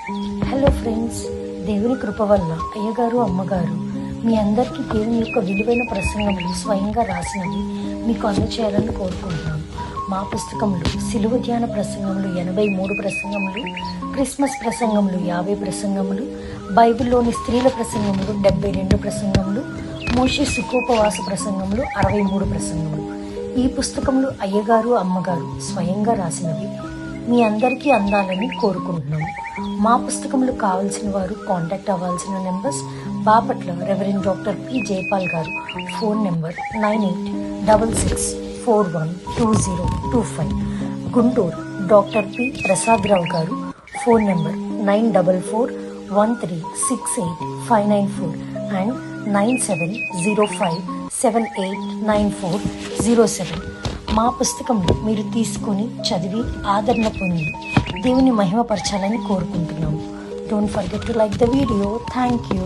Hello friends, దేవుని కృప వల్ల అయ్యగారు అమ్మగారు మీ అందరికీ దేవుని యొక్క విలువైన ప్రసంగములు స్వయంగా రాసినవి మీకు అందచేయాలని కోరుకుంటున్నాను. మా పుస్తకంలో సిలువ ధ్యాన ప్రసంగములు 83 ప్రసంగములు, క్రిస్మస్ ప్రసంగములు 50 ప్రసంగములు, బైబిల్లోని స్త్రీల ప్రసంగములు 72 ప్రసంగములు, మోషే సుఖోపవాస ప్రసంగములు 63 ప్రసంగములు. ఈ పుస్తకములు అయ్యగారు అమ్మగారు స్వయంగా రాసినవి మీ అందరికీ అందాలని కోరుకుంటున్నాము. మా పుస్తకములు కావాల్సిన వారు కాంటాక్ట్ అవ్వాల్సిన numbers: Bapatla reverend doctor P Jayapal గారు, phone number 9866412025. Guntur doctor P Prasad Rao గారు, ఫోన్ నెంబర్ 9413685994 అండ్ 9705789407. మా పుస్తకంలో మీరు తీసుకొని చదివి ఆదరణ పొంది దేవుని మహిమపరచాలని కోరుకుంటున్నాము. Don't forget to like the video. Thank you.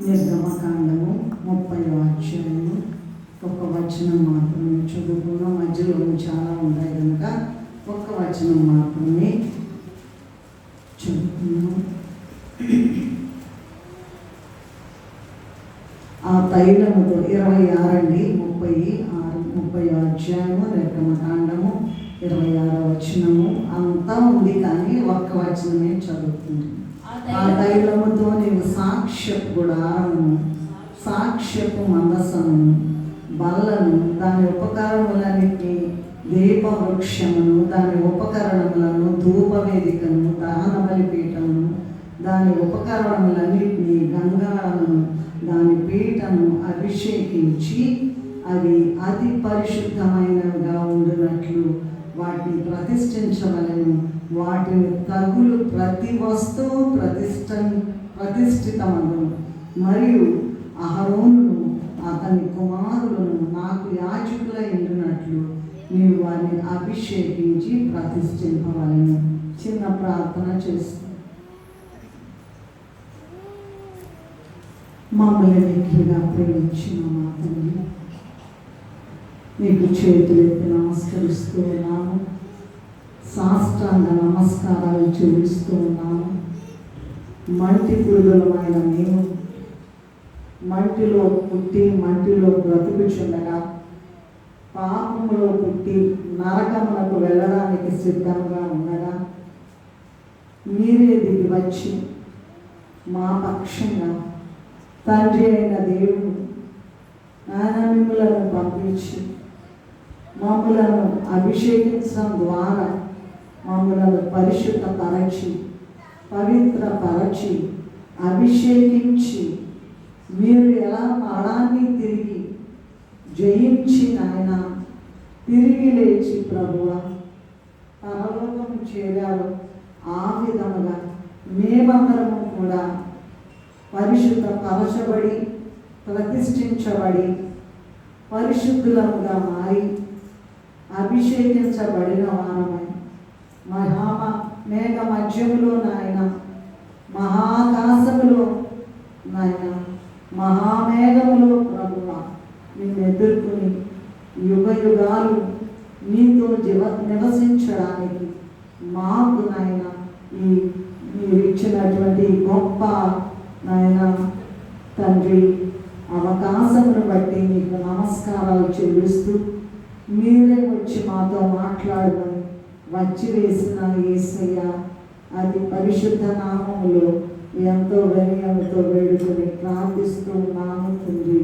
నిర్గమకాండము 30వ అధ్యాయము ఒక వచనం మాత్రమే చదువుకున్నాం. మధ్యలో చాలా ఉంటాయి కనుక ఒక్క వచనం మాత్రమే చదువుకున్నాం. ఆ తైలముతో 30వ అధ్యాయము నిర్గమకాండము 26వ వచనము అంతా ఉంది, కానీ ఒక్క వచనమే చదువుతుంది. ఆ తైలముతో నీవు సాక్ష్యపు గుడారము, సాక్ష్యపు మందసము, బల్లను, దాని ఉపకరణములన్నిటినీ, దీపవృక్షమును, దాని ఉపకరణములను, ధూపవేదికను, దహన బలిపీఠమును, దాని ఉపకరణములన్నిటినీ, గంగాళమును, దాని పీఠను అభిషేకించి అవి అతి పరిశుద్ధమైనవిగా ఉండునట్లు వాటిని ప్రతిష్ఠించవలెను. వాటిని తగులు ప్రతి వస్తువు ప్రతిష్ఠితమగును. మరియు అహరోనును అతని కుమారులను నాకు యాజకులై ఉండునట్లు నీవు వారిని అభిషేకించి ప్రతిష్ఠింపవలెను. చిన్న ప్రార్థన చేస్తాను. మమ్మల్ని మిక్కిలిగా ప్రేమించిన మా తండ్రి, నీకు చేతులెత్తి నమస్కరిస్తూ ఉన్నాము, సాష్టాంగ నమస్కారాలు చెల్లిస్తూ ఉన్నాము. మంటి పురుగులమైన మేము మంటిలో పుట్టి మంటిలో బ్రతుకుచుండగా, పాపములో పుట్టి నరకమునకు వెళ్ళడానికి సిద్ధంగా ఉండగా, మీరే దిగి వచ్చి మా పక్షంగా తండ్రి అయిన దేవుడు ఆయన మిమ్ములను పంపించి మమ్ములను అభిషేకించడం ద్వారా మమ్ములను పరిశుద్ధపరచి పవిత్రపరచి అభిషేకించి మీరు ఎలా మరణాన్ని తిరిగి జయించి ఆయన తిరిగి లేచి ప్రభువా పరలోకము చేరారు, ఆ విధముగా మేమందరము కూడా పరిశుద్ధ పరచబడి ప్రతిష్ఠించబడి పరిశుద్ధులముగా మారి అభిషేకించబడిన వారమై మేఘ మధ్యములో నాయన మహాకాశములో నాయన మహామేఘములో ప్రభువ నిన్ను ఎదుర్కొని యుగ యుగాలు నీతో నివసించడానికి మాకు నాయన మీరు ఇచ్చినటువంటి గొప్ప నాయన తండ్రి అవకాశమును బట్టి నీకు నమస్కారాలు చెల్లిస్తూ మీరే వచ్చి మాతో మాట్లాడమని వచ్చి వేసిన యేసయ్య అది పరిశుద్ధ నామములో ఎంతో వినయంతో వేడుకొని ప్రార్థిస్తూ ఉన్నాము తండ్రి.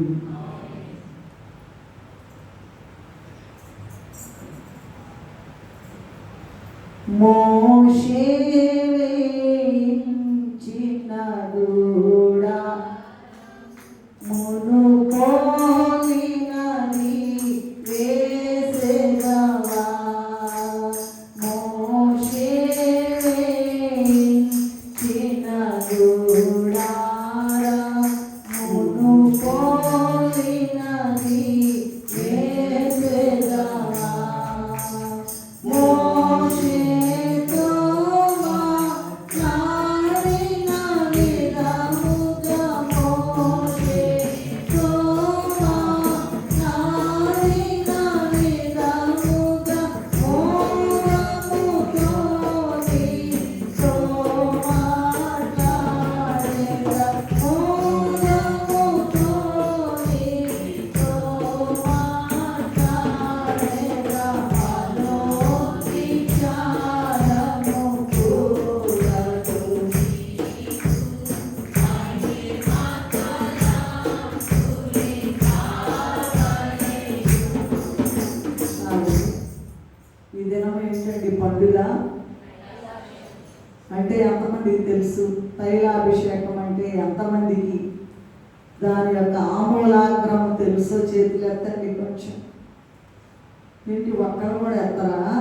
మోషే వేయించిన దూడ మునుకోలినది వేసెదవా. మోషే వేయించిన దూడ మునుకోలినది వేసెదవా. ఈ దినం ఏంటండి? పండుగ అంటే ఎంతమందికి తెలుసు? తైలాభిషేకం అంటే ఎంతమందికి దాని యొక్క ఆమూలాగ్రహం తెలుసో చేతులు ఎత్తండి కొంచెం. ఏంటి ఒక్కరు కూడా ఎత్తరా?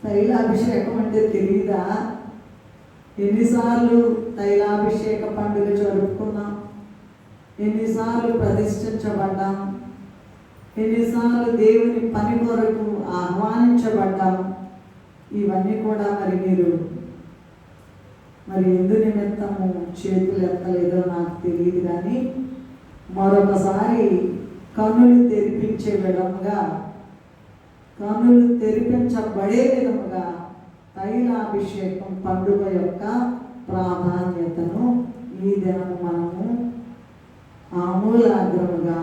తైలాభిషేకం అంటే తెలియదా? ఎన్నిసార్లు తైలాభిషేక పండుగ జరుపుకున్నాం, ఎన్నిసార్లు ప్రతిష్ఠించబడ్డాం, ఎన్నిసార్లు దేవుని పని కొరకు ఆహ్వానించబడ్డాం. ఇవన్నీ కూడా మీరు ఎందు నిమిత్తము చేతులు ఎత్తలేదో నాకు తెలియదు, కానీ మరొకసారి కన్నులు తెరిపించే విధముగా, కన్నులు తెరిపించబడే విధముగా తైలాభిషేకం పండుగ యొక్క ప్రాధాన్యతను ఈ దినము మనము ఆమూలాగ్రముగా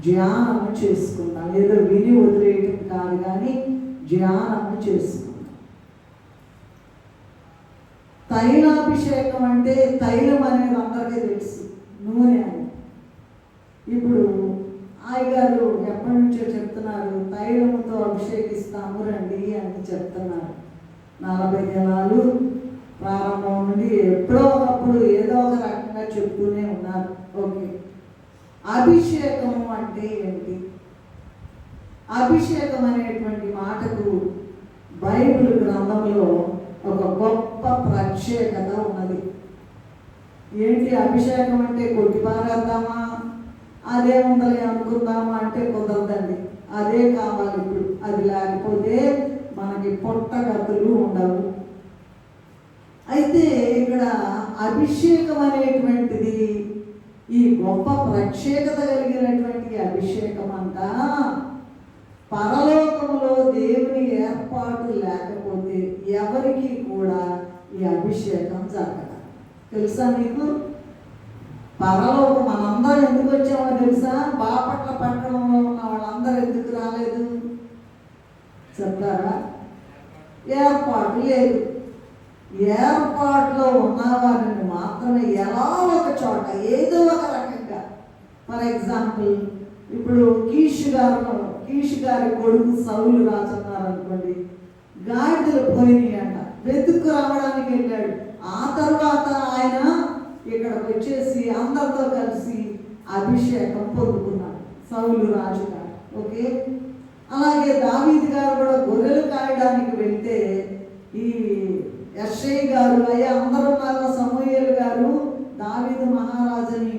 ధ్యానము చేసుకుందాం. ఏదో విని వదిలేయటం కాదు, కానీ ధ్యానము చేసుకుందాం. తైలాభిషేకం అంటే తైలం అనేది అందరికీ తెలుసు, నూనె అని. ఇప్పుడు ఆయగారు ఎప్పటి నుంచో చెప్తున్నారు, తైలముతో అభిషేకిస్తాము రండి అని చెప్తున్నారు. 40 దినాలు ప్రారంభం నుండి ఎప్పుడో ఒకప్పుడు ఏదో ఒక రకంగా చెప్తూనే ఉన్నారు. ఓకే, అభిషేకము అంటే ఏంటి? అభిషేకం అనేటువంటి మాటకు బైబిల్ గ్రంథంలో ఒక గొప్ప ప్రత్యేకత ఉన్నది. ఏంటి అభిషేకం అంటే? కొట్టిపారేద్దామా, అదే ఉండాలి అనుకుందామా అంటే కుదరదండి. అదే కావాలి ఇప్పుడు. అది లేకపోతే మనకి పొట్టగతులు ఉండవు. అయితే ఇక్కడ అభిషేకం అనేటువంటిది, ఈ గొప్ప ప్రత్యేకత కలిగినటువంటి అభిషేకం అంతా పరలోకములో దేవుని ఏర్పాటు లేకపోతే ఎవరికి కూడా ఈ అభిషేకం జరగదు. తెలుసా మీకు? పరలోకం మనందరం ఎందుకు వచ్చామో తెలుసా? బాపట్ల పట్టణంలో ఉన్న వాళ్ళందరూ ఎందుకు రాలేదు చెప్తారా? ఏర్పాటు లేదు. ఏర్పాటులో ఉన్నవారిని మాత్రమే ఎలా ఒక చోట ఏదో ఒక రకంగా, ఫర్ ఎగ్జాంపుల్ ఇప్పుడు కీషు గారి కొడుకు సౌలు రాజన్నారు అనుకోండి, గాడిదలు పోయినాయి అంట, వెతుక్కు రావడానికి వెళ్ళాడు. ఆ తర్వాత ఆయన ఇక్కడికి వచ్చేసి అందరితో కలిసి అభిషేకం పొందుకున్నాడు సౌలు రాజు గారు. ఓకే, అలాగే దావీదు గారు కూడా గొర్రెలు కాయడానికి వెళ్తే ఈ యెషయా గారు, అయ్యా అందరూ ఉన్నారు, సమూయేలు గారు దావీదు మహారాజుని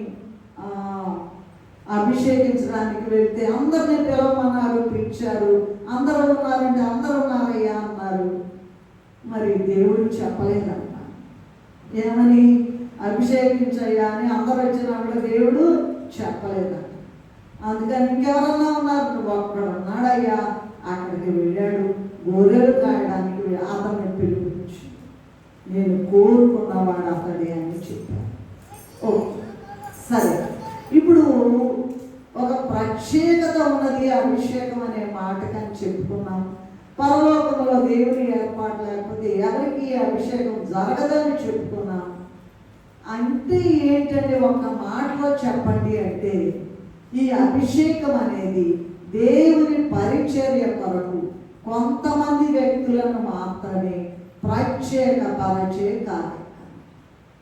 అభిషేకించడానికి వెళ్తే అందరినీ పిలవమన్నారు, పిలిచారు. అందరూ ఉన్నారంటే అందరూ ఉన్నారయ్యా అన్నారు. మరి దేవుడు చెప్పలేదన్న, ఏమని అభిషేకించయ్యా అని అందరూ వచ్చినప్పుడు దేవుడు చెప్పలేదన్న. అందుకని ఇంకెవరన్నా ఉన్నారు, నువ్వు ఒక్కడు ఉన్నాడయ్యా, అక్కడికి వెళ్ళాడు, గొర్రెలు కాయడానికి అతన్ని పిలిపించు, నేను కోరుకున్నవాడు అతడే అని చెప్పాను. ఓకే, సరే. ఇప్పుడు ఒక ప్రత్యేకత ఉన్నది అభిషేకం అనే మాటకని చెప్పుకున్నాం. పరలోకంలో దేవుని ఏర్పాటు లేకపోతే ఎవరికి అభిషేకం జరగదని చెప్పుకున్నాం. అంటే ఏంటంటే ఒక మాటలో చెప్పండి అంటే ఈ అభిషేకం అనేది దేవుని పరిచర్య కొరకు కొంతమంది వ్యక్తులను మాత్రమే ప్రత్యేకపరిచే కార్యక్రమం.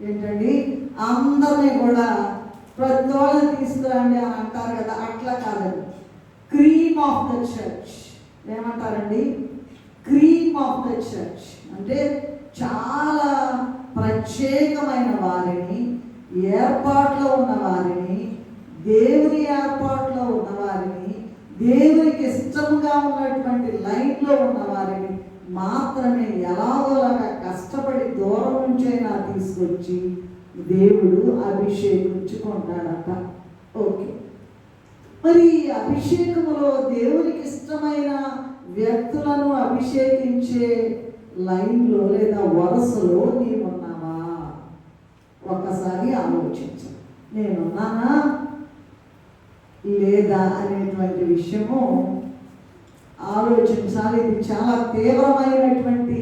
ఏంటండి, అందరినీ కూడా ప్రతి వాళ్ళని తీసుకురండి అని అంటారు కదా, అట్లా కాదండి. క్రీమ్ ఆఫ్ ద చర్చ్ ఏమంటారండి? క్రీమ్ ఆఫ్ ద చర్చ్ అంటే చాలా ప్రత్యేకమైన వారిని, ఏర్పాట్లో ఉన్న వారిని, దేవుని ఏర్పాట్లో ఉన్న వారిని, దేవునికి ఇష్టంగా ఉన్నటువంటి లైన్లో ఉన్న వారిని మాత్రమే ఎలాగోలాగా కష్టపడి దూరం నుంచైనా తీసుకొచ్చి దేవుడు అభిషేకించుకుంటాడట. ఓకే, మరి అభిషేకములో దేవునికి ఇష్టమైన వ్యక్తులను అభిషేకించే లైన్లో లేదా వరుసలో నీవున్నావా? ఒక్కసారి ఆలోచించు. నేనున్నానా లేదా అనేటువంటి విషయము ఆలోచించాలి. ఇది చాలా తీవ్రమైనటువంటి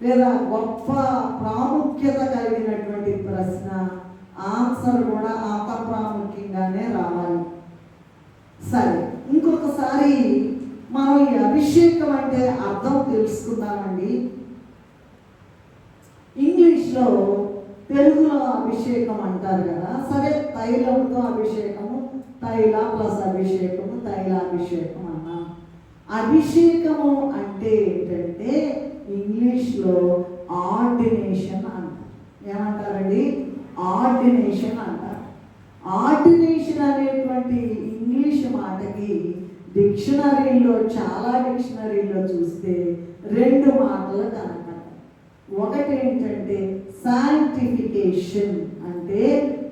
లేదా గొప్ప ప్రాముఖ్యత కలిగినటువంటి ప్రశ్న. ఆన్సర్ కూడా అంత ప్రాముఖ్యంగానే రావాలి. సరే, ఇంకొకసారి మనం ఈ అభిషేకం అంటే అర్థం తెలుసుకుందామండి. ఇంగ్లీష్లో, తెలుగులో అభిషేకం అంటారు కదా. సరే, తైలంతో అభిషేకము, తైల ప్లస్ అభిషేకము, తైలాభిషేకం అన్నాం. అభిషేకము అంటే ఏంటంటే ఇంగ్లీష్లో ఆర్డినేషన్ అంటారు. ఏమంటారండి? ఆర్డినేషన్ అంటారు. ఆర్డినేషన్ అనేటువంటి ఇంగ్లీష్ మాటకి డిక్షనరీలో, చాలా డిక్షనరీలో చూస్తే రెండు మాటలు కనపడతాయి. ఒకటి ఏంటంటే శాంటిఫికేషన్ అంటే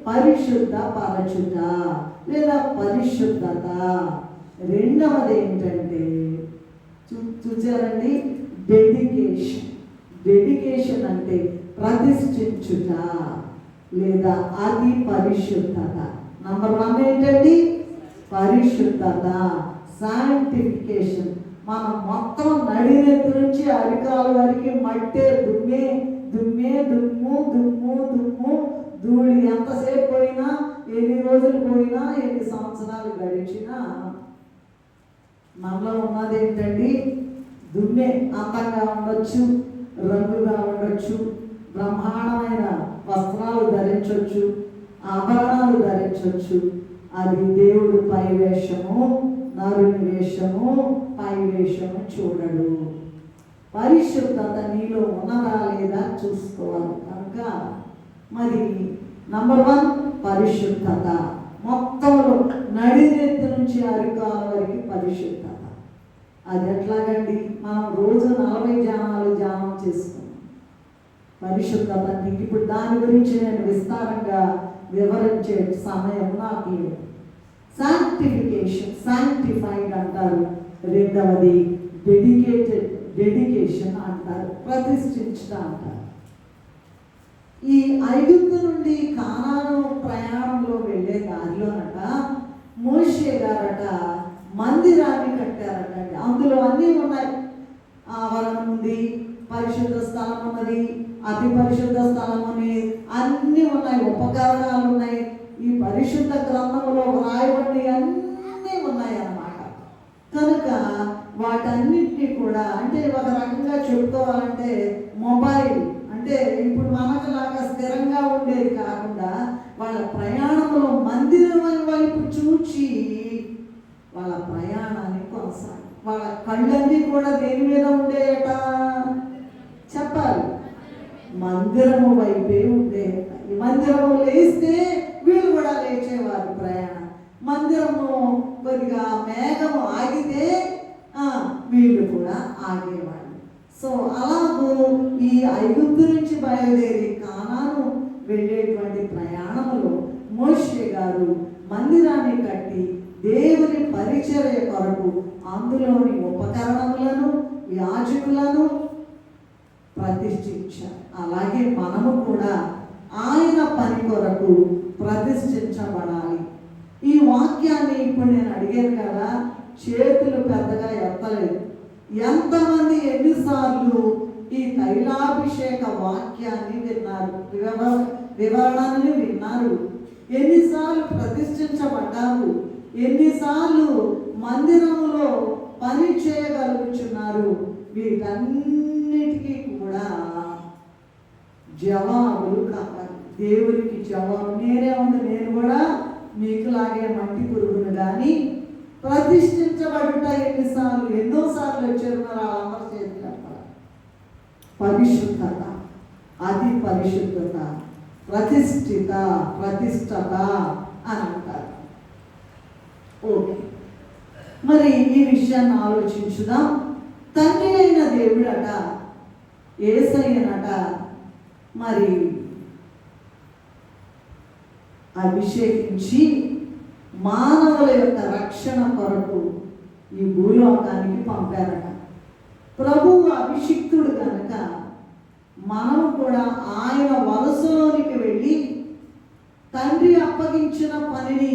పరిశుద్ధ పరచుట లేదా పరిశుద్ధత. రెండవది ఏంటంటే చూచారండి, డెడికేషన్. డెడికేషన్ అంటే ప్రతిష్ఠించుట లేదా అది పరిశుద్ధత. నంబర్ 1 ఏంటండి? పరిశుద్ధత, శాంటిఫికేషన్. మనం మొత్తం నడినెత్తి నుంచి అరికాల వరకు మట్టే, దుమ్మే దుమ్మే, దుమ్ము దుమ్ము దుమ్ము ధూళి. ఎంతసేపు పోయినా, ఎన్ని రోజులు పోయినా, ఎన్ని సంవత్సరాలు గడిచినా మనలో ఉన్నది ఏంటండి? దుమ్మే. అందంగా ఉండొచ్చు, రంగుగా ఉండొచ్చు, బ్రహ్మాండమైన వస్త్రాలు ధరించవచ్చు, ఆభరణాలు ధరించవచ్చు. అది దేవుడు పై వేషము, నరుని వేషము, పై వేషము చూడడు. పరిశుద్ధత నీలో ఉన్నదా లేదా చూసుకోవాలి. కనుక మరి నంబర్ 1 పరిశుద్ధత. మొత్తంలో నడినెత్తి నుంచి అరికాల వరకు పరిశుద్ధత. అది ఎట్లాగండి? మనం రోజు 40 ధ్యానాలు ధ్యానం చేసుకున్నాం పరిశుద్ధత. ఇప్పుడు దాని గురించి నేను విస్తారంగా వివరించే సమయం నాకు లేదు. శాంక్టిఫికేషన్, శాంక్టిఫైడ్ అంటారు. రెండవది డెడికేషన్ అంటారు, ప్రతిష్ఠించుట అంటారు. ఈ ఐగుప్తు నుండి కానాను ప్రయాణంలో వెళ్ళే దారిలోనట మోషే గారట మందిరాన్ని కట్టారట. అందులో అన్నీ ఉన్నాయి. ఆవరణం ఉంది, పరిశుద్ధ స్థలం ఉన్నది, అతి పరిశుద్ధ స్థలం ఉంది, అన్నీ ఉన్నాయి, ఉపకరణాలు ఉన్నాయి. ఈ పరిశుద్ధ గ్రంథంలో రాయబడి అన్నీ ఉన్నాయి అన్నమాట. కనుక వాటన్నిటినీ కూడా, అంటే ఒక రకంగా చెప్పుకోవాలంటే మొబైల్ అంటే ఇప్పుడు మనకులాగా స్థిరంగా ఉండేది కాకుండా వాళ్ళ ప్రయాణంలో మందిరం వైపు చూచి వాళ్ళ ప్రయాణాన్ని కొనసాగి, వాళ్ళ కళ్ళన్నీ కూడా దేని మీద ఉండేయట చెప్పాలి? మందిరము వైపే ఉండేది. మందిరము లేస్తే వీళ్ళు కూడా లేచేవారు ప్రయాణం. మందిరము కొద్దిగా మేఘము ఆగితే వీళ్ళు కూడా ఆగేవాళ్ళు. సో అలాగూ ఈ ఐగుప్తు నుంచి బయలుదేరి కానాను వెళ్ళేటువంటి ప్రయాణంలో మోషే గారు మందిరాన్ని కట్టి దేవుని పరిచర్య కొరకు అందులోని ఉపకరణములను యాజకులను ప్రతిష్ఠించారు. అలాగే మనము కూడా ఆయన పని కొరకు ప్రతిష్ఠించబడాలి. ఈ వాక్యాన్ని ఇప్పుడు నేను అడిగాను కదా, చేతులు పెద్దగా ఎత్తలేదు. ఎంతమంది ఎన్నిసార్లు ఈ తైలాభిషేక వాక్యాన్ని విన్నారు, వివరణని విన్నారు, ఎన్నిసార్లు ప్రతిష్ఠించబడ్డారు, ఎన్నిసార్లు మందిరంలో పని చేయగలుగుతున్నారు? వీటన్నిటికీ కూడా జవాబులు కావాలి. దేవునికి జవాబు నేను కూడా మీకులాగే మట్టి పురుగును కానీ ప్రతిష్ఠించబడుట ఎన్నిసార్లు, ఎన్నోసార్లు వచ్చారు మరి వాళ్ళందరూ చేతులు చెప్పాలి. పరిశుద్ధత, అది పరిశుద్ధత, ప్రతిష్టత అని అంటారు. ఓకే, మరి ఈ విషయాన్ని ఆలోచించుదాం. తండ్రి అయిన దేవుడట, యేసయ్యనట మరి అభిషేకించి మానవుల యొక్క రక్షణ కొరకు ఈ భూలోకానికి పంపారట. ప్రభువు అభిషిక్తుడు కనుక మనం కూడా ఆయన వలసలోనికి వెళ్ళి తండ్రి అప్పగించిన పనిని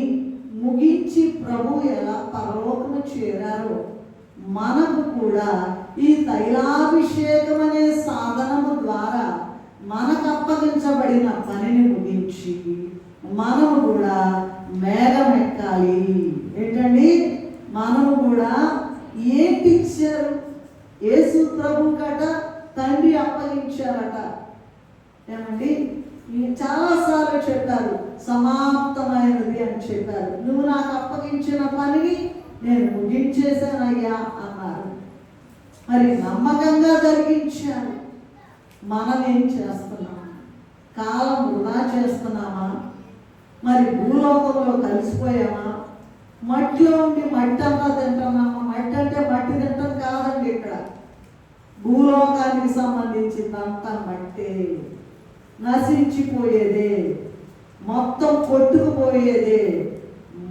ముగించి ప్రభు ఎలా పరలోకము చేరారో మనకు కూడా ఈ తైలాభిషేకం అనే సాధనము ద్వారా మనకు అప్పగించబడిన పనిని ముగించి మనము కూడా మేఘం ఎక్కాలి. ఏంటండి, మనము కూడా ఏంటి ఇచ్చారు? యేసు ప్రభు కట తండ్రి అప్పగించారట. ఏమండి, చాలాసార్లు చెప్పారు సమాప్తమైనది అని చెప్పారు. నువ్వు నాకు అప్పగించిన పనిని నేను ముగించేశానయ్యా అన్నారు. మరి నమ్మకంగా జరిగించారు. మనం ఏం చేస్తున్నాం? కాలం వృధా చేస్తున్నామా? మరి భూలోకంలో కలిసిపోయామా? మట్టిలో ఉండి మట్టి అంతా తింటున్నామా? మట్టి అంటే మట్టి తింటాం కాదండి. ఇక్కడ భూలోకానికి సంబంధించిందంతా మట్టే, నశించిపోయేదే, మొత్తం కొట్టుకుపోయేదే.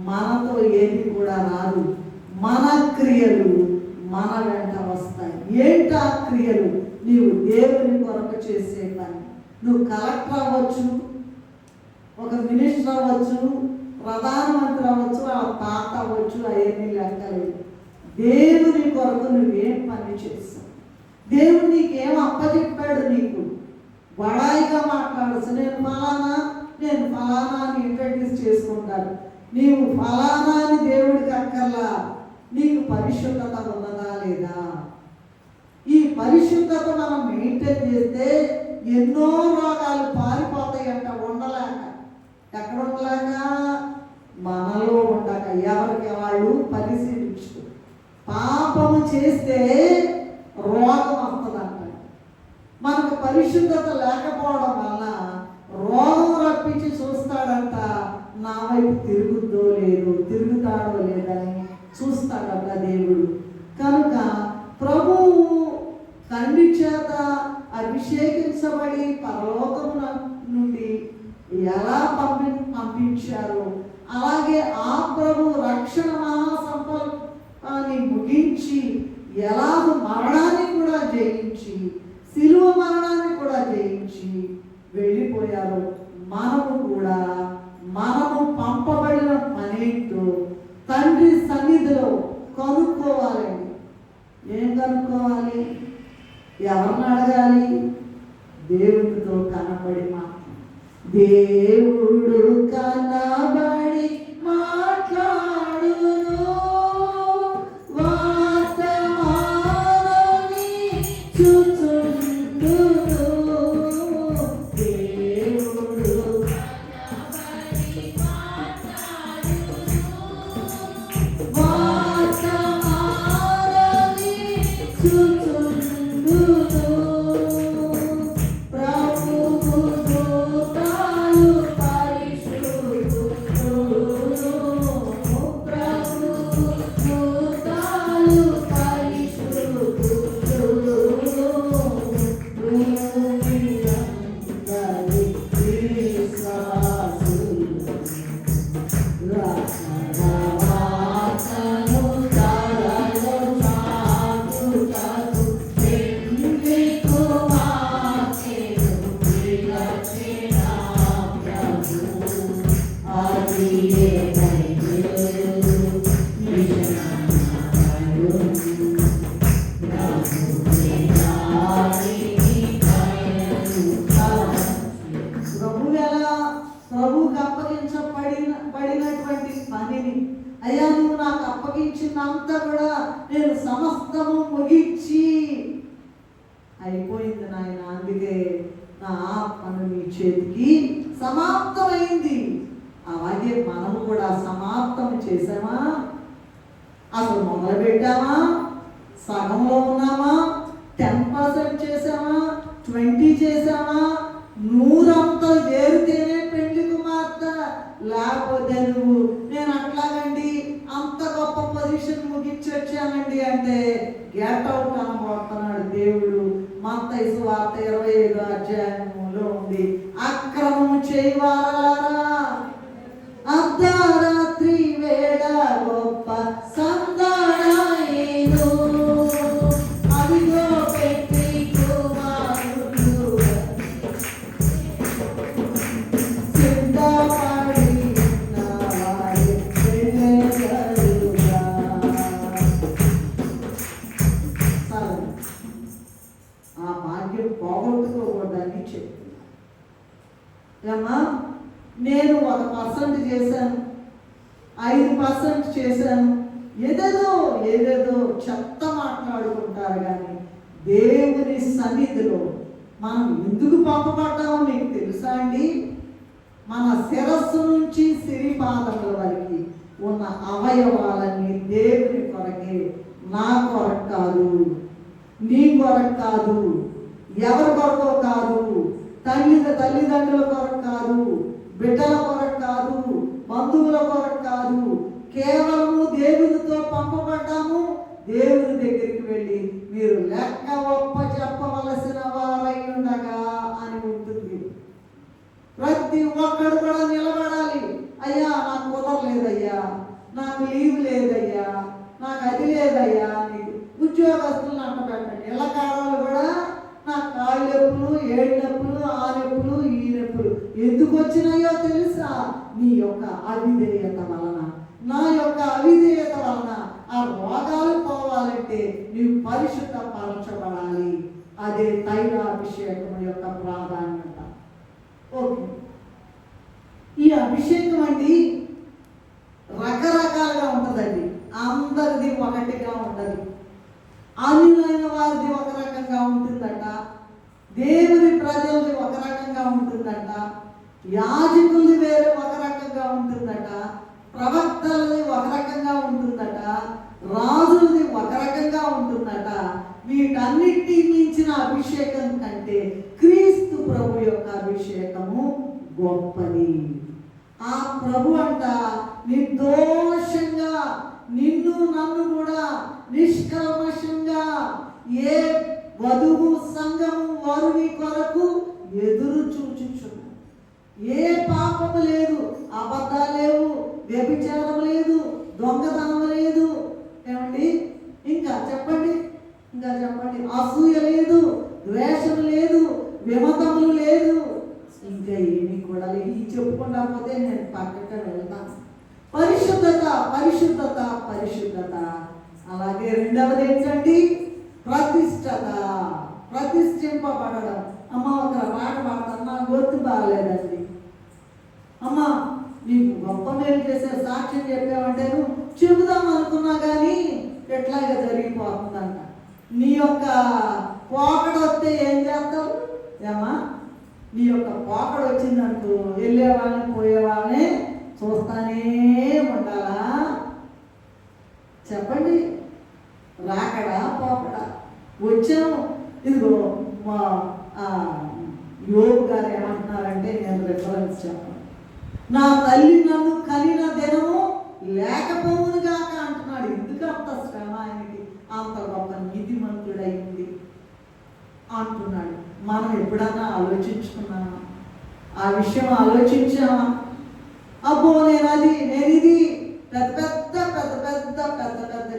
మనతో ఏది కూడా రాదు. మన క్రియలు మన వెంట వస్తాయి. ఏంటా క్రియలు? నీవు దేవుని కొరకు చేసే పని. నువ్వు కలెక్టర్ అవ్వచ్చు, ఒక మినిస్టర్ అవ్వచ్చు, ప్రధానమంత్రి అవ్వచ్చు, ఆ తాత అవ్వచ్చు, అవన్నీ లెక్కలేదు. దేవుని కొరకు నువ్వేం పని చేస్తావు? దేవుడు నీకేం అప్పచెప్పాడు? నీకు బడాయిగా మాట్లాడచ్చు. నేను ఫలానా అని ఇంట్రడ్యూస్ చేసుకుంటాను. నీవు ఫలానా అని దేవుడికి అక్కర్లా. నీకు పరిశుద్ధత ఉన్నదా లేదా? ఈ పరిశుద్ధత మనం మెయింటైన్ చేస్తే ఎన్నో రోగాలు పారిపోతాయంట. ఉండలేక, ఎక్కడ ఉండలేక? మనలో ఉండక. ఎవరికి వాళ్ళు పరిశీలించు. పాపము చేస్తే రోగం వస్తుందంట. మనకు పరిశుద్ధత లేకపోవడం వల్ల రోగం రప్పించి చూస్తాడంట. నా వైపు తిరుగుతాడో లేదని చూస్తాడట దేవుడు. కనుక ప్రభువు తండ్రి చేత అభిషేకించబడి పరలోకం నుండి ఎలా పంపించారో అలాగే ఆ ప్రభు రక్షణ మహాసంకల్పాన్ని ముగించి ఎలాగ మరణాన్ని కూడా జయించి, శిలువ మరణాన్ని కూడా జయించి వెళ్ళిపోయారు. మనము పంపబడిన పనేంటో తండ్రి సన్నిధిలో కనుక్కోవాలండి. ఏం కనుక్కోవాలి? ఎవరిని అడగాలి? దేవుడితో కనబడి దేవుడు కనబడి మాట్లాడును, వాస్తవాన్ని చూచుండును. దేవుడు వాస్తవాన్ని చూచుండును. ప్రభు ప్రభువుకి అప్పగించబడినటువంటి పనిని, అయ్యా నువ్వు నాకు అప్పగించినంతా కూడా నేను సమస్తము ముగించి అయిపోయింది నాయన, అందుకే నా ఆత్మను నీ చేతికి సమాప్తమైంది. అలాగే మనము కూడా సమాప్తం చేసామా? అసలు మొదలు పెట్టామా? సగంలో ఉన్నామా? 10% చేసామా? 20 చేసామా? 100 చేరితేనే పెళ్లి కుమార్తె, లేకపోతే నువ్వు నేను అట్లాగండి అంత గొప్ప పొజిషన్ ముగించొచ్చానండి అంటే గెట్ అవుట్ అనబోతున్నాడు దేవుడు. మత్తయి సువార్త 25వ అధ్యాయంలో ఉంది, అక్రమము చేయవారారా అర్ధరాత్రి వేళ గొప్ప సందడాయేను, అదిగో పెట్టి కుమారుడు సిద్ధపడి ఉన్నవాడే వెళ్ళెదరుగా. ఆ భాగ్యం పోగొట్టుకోకూడదని చెప్తున్నా. ఏమ్మా, నేను 1% చేశాను, 5% చేశాను, ఏదేదో చెత్త మాట్లాడుకుంటారు. కానీ దేవుని సన్నిధిలో మనం ఎందుకు పంపబడ్డామో మీకు తెలుసా అండి? మన శిరస్సు నుంచి సిరిపాదముల వరకు ఉన్న అవయవాలన్నీ దేవుని కొరకే, నా కొరకు కాదు, నీ కొరకు కాదు, ఎవరి కొరకో కాదు, తల్లిదండ్రుల కొరకు కాదు, బిడ్డల కొరకు కాదు, బంధువుల కొరకు కాదు, కేవలము దేవునితో పంపబడ్డాము. దేవుని దగ్గరికి వెళ్ళి మీరు లెక్క ఒప్ప చెప్పవలసిన వారై ఉండగా అని ఉంటుంది. ప్రతి ఒక్కడు కూడా నిలబడాలి. అయ్యా నాకు కుదరలేదయ్యా, నాకు లీవ్ లేదయ్యా, నాకు అది లేదయ్యా. నీకు ఉద్యోగస్తులను అంటబెట్టండి. ఇళ్ళకాడలు కూడా నాకు కాళ్ళు నొప్పులు, ఏడు నొప్పులు, ఆ నొప్పులు, ఈ నొప్పులు ఎందుకు వచ్చినాయో తెలుసా? నీ యొక్క అవిధేయత వలన, నా యొక్క అవిధేయత వలన. ఆ రోగాలు పోవాలంటే నీవు పరిశుద్ధపరచబడాలి. అదే తైలాభిషేకం యొక్క ప్రాధాన్యత. ఓకే, ఈ అభిషేకం అండి రకరకాలుగా ఉంటుందండి. అందరిది ఒకటిగా ఉండదు. అన్యులైన వారిది ఒక రకంగా ఉంటుందట, దేవుని ప్రజలది ఒక రకంగా ఉంటుందట, యాజకులది వేరే ఒక రకంగా ఉంటుందట, ప్రవక్తలది ఒక రకంగా ఉంటుందట, రాజులది ఒక రకంగా ఉంటుందట. వీటన్నిటినీ మించిన అభిషేకం కంటే క్రీస్తు ప్రభు యొక్క అభిషేకము గొప్పది. ఆ ప్రభు అంట నిర్దోషంగా నిన్ను నన్ను కూడా నిష్కల్మషంగా ఏ వధువు సంఘము వరుని కొరకు ఎదురు చూచుచున్నాడు. ఏ పాపము లేదు, అబద్ధాలు లేవు, వ్యభిచారం లేదు, దొంగతనం లేదు. ఏమండి ఇంకా చెప్పండి, అసూయ లేదు, ద్వేషం లేదు, విమతములు లేదు, ఇంకా ఏమీ కూడా లేదు. ఈ చెప్పుకుండా పోతే నేను పక్కకి వెళ్తాను. పరిశుద్ధత, పరిశుద్ధత, పరిశుద్ధత. అలాగే రెండవది ఏంటండి? ప్రతిష్టత, ప్రతిష్ఠింపబడడం. అమ్మ ఒక మాట పాడతాను, నా గొంతు బాగలేదండి. అమ్మ నీకు గొప్ప మేలు చేసే సాక్ష్యం చెప్పావంటే నువ్వు చెబుదాం అనుకున్నా కానీ ఎట్లాగా జరిగిపోతుందంట. నీ యొక్క పోకడ వస్తే ఏం చేస్తావు? ఏమా, నీ యొక్క పోకడ వచ్చిందంటూ వెళ్ళేవాళ్ళని పోయేవాళ్ళని చూస్తానే ఉండాలా? చెప్పండి, రాకడా పోకడా? వచ్చాము. ఇదిగో మా యోగు గారు ఏమంటున్నారంటే, నేను రిఫరెన్స్ చెప్పను, నా తల్లి నన్ను కలిగిన దినము లేకపోవునుగాక అంటున్నాడు. ఎందుకు అంత శ్రమ ఆయనకి? అంత గొప్ప నీతిమంతుడైంది అంటున్నాడు. మనం ఎప్పుడన్నా ఆలోచించుకున్నామా? ఆ విషయం ఆలోచించామా? అబ్బో నేను ఇది పెద్ద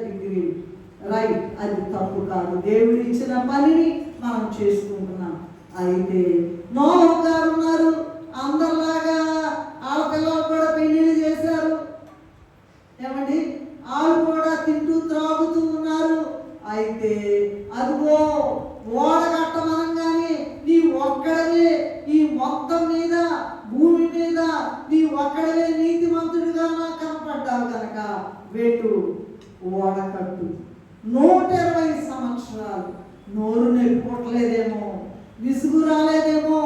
డిగ్రీ, రైట్, అది తప్పు కాదు. దేవుడు ఇచ్చిన పనిని మనం చేసుకుంటున్నాం. అయితే నోహు గారు ఉన్నారు, అందరిలాగా ఆడపిల్లలు కూడా పెళ్లిళ్ళు చేశారు. ఏమండి, వాళ్ళు కూడా తింటూ త్రాగుతూ ఉన్నారు. అయితే అదిగో ఓడ కట్టమనగానే నీ ఒక్కడనే ఈ మొత్తం మీద ఒక్కడే నీతిమంతుడిగా నాకు కనపడ్డావు కనుక వెటు ఓడకట్టు. 120 సంవత్సరాలు నోరు నెప్పుకోవట్లేదేమో, విసుగు రాలేదేమో.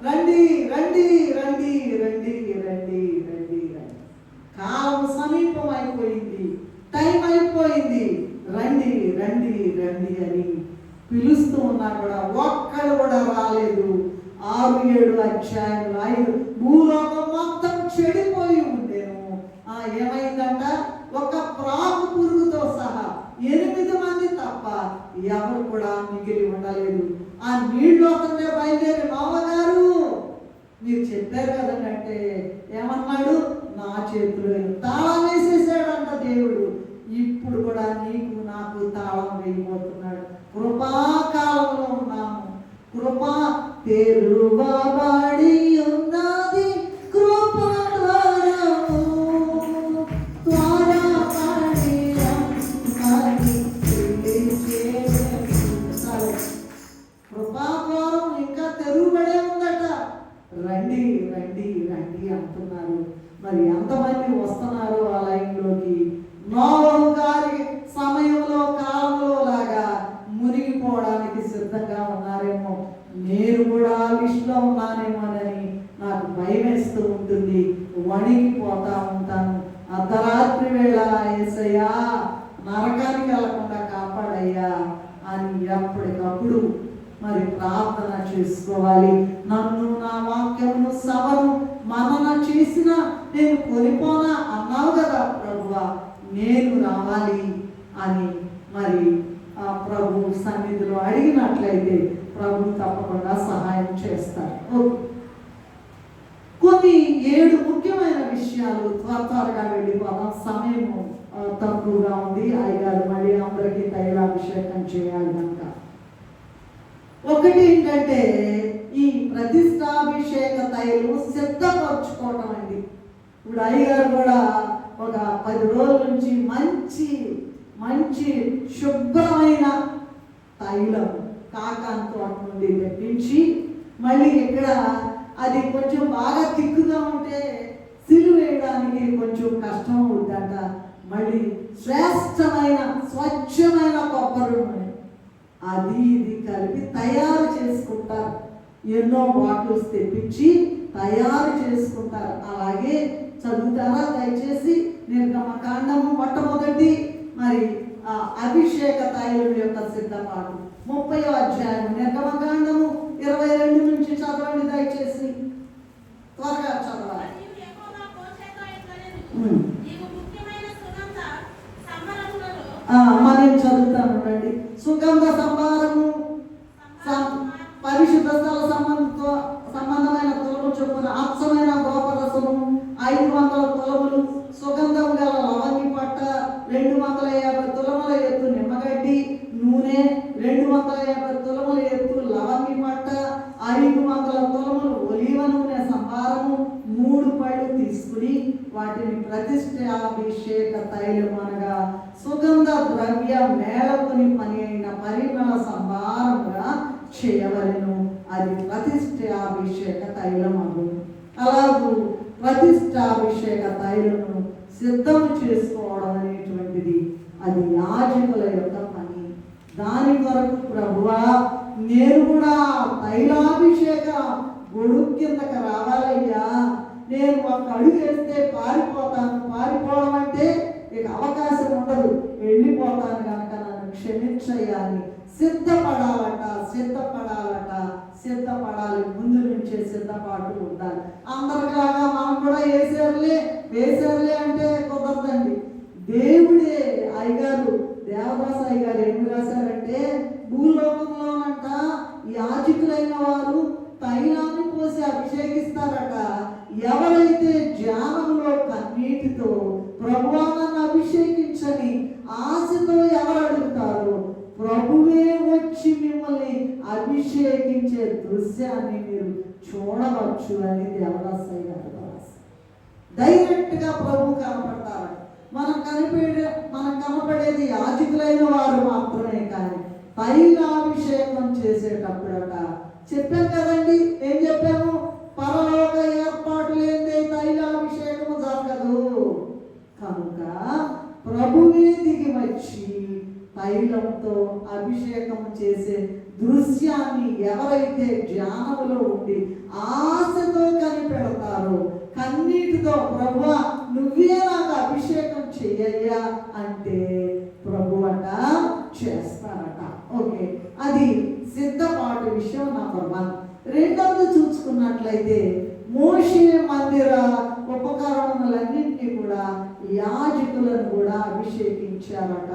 రండి రండి రండి రండి రండి రండి రండి, కాలం సమీపం అయిపోయింది, టైం అయిపోయింది, రండి రండి రండి అని పిలుస్తూ ఉన్నా కూడా ఒక్కడు కూడా రాలేదు. 6-7 అధ్యాయులు 5 భూలోకం మొత్తం చెడిపోయి ఉండేను. ఏమైందంట? ఒక ప్రాకు పురుగుతో సహా 8 మంది తప్ప ఎవరు కూడా మిగిలి ఉండలేదు. ఆ నీళ్ళు అతనే బయలుదేరి మామగారు మీరు చెప్పారు కదంటే ఏమన్నాడు? నా చేతిలో తాళం వేసేసాడంట దేవుడు. ఇప్పుడు కూడా నీకు నాకు తాళం వేయబోతున్నాడు. కృపాకాలంలో ఉన్నాము. కృపా తెరువబడి ఉన్నది, కృపాద్వారము త్వరపడి రమ్మని పిలిచేను. కృపాద్వారం ఇంకా తెరువబడే ఉందట. రండి రండి రండి అంటున్నారు. మరి ఎంతమంది వస్తున్నారు ఆ లైన్లోకి? నోవహు గారి సమయంలో కాలంలో లాగా మునిగిపోవడానికి సిద్ధంగా ఉన్నారేమో. నేను కూడా లిస్టులో ఉన్నానేమోనని నాకు భయం వేస్తూ ఉంటుంది, వణికిపోతా ఉంటాను. అర్ధరాత్రి వేళ యేసయ్యా నరకానికి వెళ్లకుండా కాపాడయ్యా అని ఎప్పటికప్పుడు మరి ప్రార్థన చేసుకోవాలి. నన్ను నా వాక్యమును సభను మనన చేసిన నేను కొనిపోనా అన్నావు కదా ప్రభువా, నేను రావాలి అని మరి ఆ ప్రభు సన్నిధిలో అడిగినట్లయితే ప్రభు తప్పకుండా సహాయం చేస్తారు. కొన్ని 7 ముఖ్యమైన విషయాలు త్వరగా వెళ్ళిపోదాం, సమయము తక్కువగా ఉంది. అయ్యగారు మళ్ళీ అందరికీ తైలాభిషేకం చేయాలి కనుక. ఒకటి ఏంటంటే ఈ ప్రతిష్టాభిషేక తైలం సిద్ధపరచుకోవటం అండి. ఇప్పుడు అయ్యగారు కూడా ఒక 10 రోజుల నుంచి మంచి శుభ్రమైన తైలం కాకాన్ తోట నుండి తెప్పించి, మళ్ళీ ఇక్కడ అది కొంచెం బాగా తిక్కుగా ఉంటే సిలువ వేయడానికి కొంచెం కష్టం అవుతుందంట. మళ్ళీ శ్రేష్టమైన స్వచ్ఛమైన కొబ్బరి నూనె అది ఇది కలిపి తయారు చేసుకుంటారు. ఎన్నో బాటిల్స్ తెప్పించి తయారు చేసుకుంటారు. అలాగే చదువుతారా దయచేసి? నిర్గమకాండము మొట్టమొదటి మరి అభిషేక తైలం యొక్క సిద్ధపాటు 30వ అధ్యాయం. నిర్గమకాండము 22 నుంచి చదవండి దయచేసి, త్వరగా చదవాలి. మనం చదువుతాను రండి. సుగంధ సంభారము, పరిశుద్ధ స్థల సంబంధమైన తులము చొప్పున అచ్చమైన గోపరసము 500 తులములు, సుగంధం గల లవంగి పట్ట 250 తులముల ఎత్తు నిమ్మగడ్డి నూనె, 250 తులముల ఎత్తు లవంగి పట్ట, 500 తులములు ఒలీవ నూనె సంభారము 3 పళ్ళు తీసుకుని వాటిని ప్రతిష్టాభిషేక తైలం అనగా సుగంధ ద్రవ్య మేళకుని పని అయిన పరిమళ సంభారముగా చేయవలెను. అది ప్రతిష్టాభిషేక తైలం అగును. అలాగూ ప్రతిష్టాభిషేక తైలము సిద్ధం చేసుకోవడం అనేటువంటిది అది యాజకుల యొక్క పని. దాని కొరకు ప్రభువా నేను కూడా తైలాభిషేక గొడుగు కిందకి రావాలయ్యా, నేను ఒక అడుగు వేస్తే పారిపోవడం అంటే ఇక అవకాశం ఉండదు, వెళ్ళిపోతాను కనుక నన్ను క్షమించయ్యాని సిద్ధపడాలి. ముందు నుంచే సిద్ధపాటు ఉండాలి. అందరిలాగా మనం కూడా వేసారులే అంటే కుదరదండి. దేవుడే అయ్యగారు దేవదాస్ అయ్యగారు ఏమి రాశారంటే, భూలోకంలోనంట యాజకులైన వారు తైలాన్ని పోసి అభిషేకిస్తారట. ఎవరైతే జ్ఞానంలో కన్నీటితో ప్రభువా నన్ను అభిషేకించని ఆశతో ఎవరు అడుగుతారో ప్రభువే వచ్చి మిమ్మల్ని అభిషేకించే దృశ్యాన్ని మీరు చూడవచ్చు అని దేవదాసయ్య గారు రాశారు. డైరెక్ట్గా ప్రభు కనపడతారు. మనకు కనపడేది యాజకులైన వారు మాత్రమే. కానీ తైలాభిషేకం చేసేటప్పుడట చెప్పాం కదండి, ఏం చెప్పాము? పరలోక ఏర్పాటు లేదే తైలాభిషేకం అభిషేకం చేసే దృశ్యాన్ని ఎవరైతే ధ్యానములో ఉండి ఆశతో కనిపెడతారో, కన్నీటితో ప్రభువా నువ్వే నాకు అభిషేకం చెయ్యయ్యా అంటే ప్రభువట చేస్తారట. ఓకే, అది సిద్ధపాటు విషయం నంబర్ 1. రెండవది చూసుకున్నట్లయితే మోషే మందిర ఉపకరణములన్నింటినీ కూడా యాజకులను కూడా అభిషేకించారట.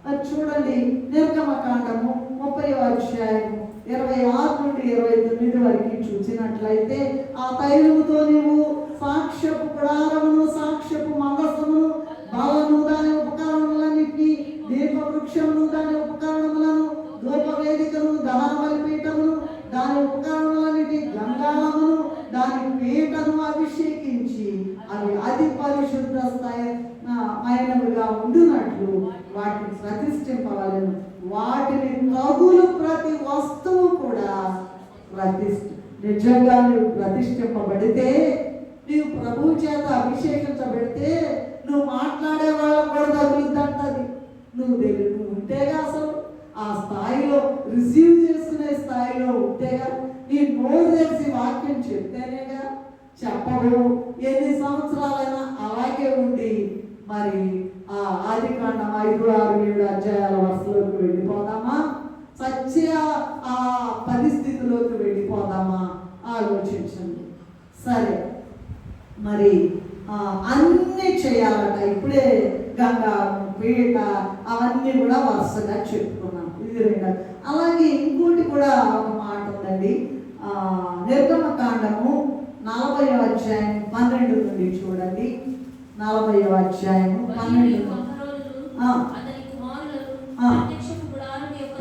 అది చూడండి, నిర్గమకాండము 30వ అధ్యాయము 26 నుండి 29 వరకు చూసినట్లయితే, ఆ తైలముతో నీవు సాక్ష్యపు గుడారమును, సాక్ష్యపు మందసమును, బలను దాని ఉపకరణములన్నింటినీ, దీపవృక్షమును దాని ఉపకరణములను, ధూపవేదికను, దహన బలిపీఠమును దాని ఉపకరణములన్నిటి, గంగాళమును దాని పీటను అభిషేకించి అవి అతి పరిశుద్ధ మైనవిగా ఉండునట్లు వాటిని ప్రతిష్ఠింపవలను. వాటిని తగులు ప్రతి వస్తువు కూడా నిజంగా నువ్వు ప్రతిష్ఠింపబడితే, నీవు ప్రభువు చేత అభిషేకించబడితే, నువ్వు మాట్లాడే వాళ్ళకు కూడా తగులుద్దంటది. నువ్వు ఉంటేగా, అసలు ఆ స్థాయిలో రిసీవ్ చేసుకునే స్థాయిలో ఉంటేగా, నీ నోరు తెలిసి వాక్యం చెప్తేనేగా. చెప్పవు ఎన్ని సంవత్సరాలైనా అలాగే ఉండి మరి ఆ ఆదికాండం 5, 6, 7 అధ్యాయాల వరుసలోకి వెళ్ళిపోదామా? సత్య ఆ పరిస్థితిలోకి వెళ్ళిపోదామా? ఆలోచించండి. సరే, మరి అన్నీ చేయాలట. ఇప్పుడే గంగా పీట అవన్నీ కూడా వరుసగా చెప్పుకున్నాం. ఇది రెండోది. అలాగే ఇంకోటి కూడా ఒక మాట ఉందండి. నిర్గమకాండము 40వ అధ్యాయం 12 నుండి చూడండి. 40వ అధ్యాయం 12.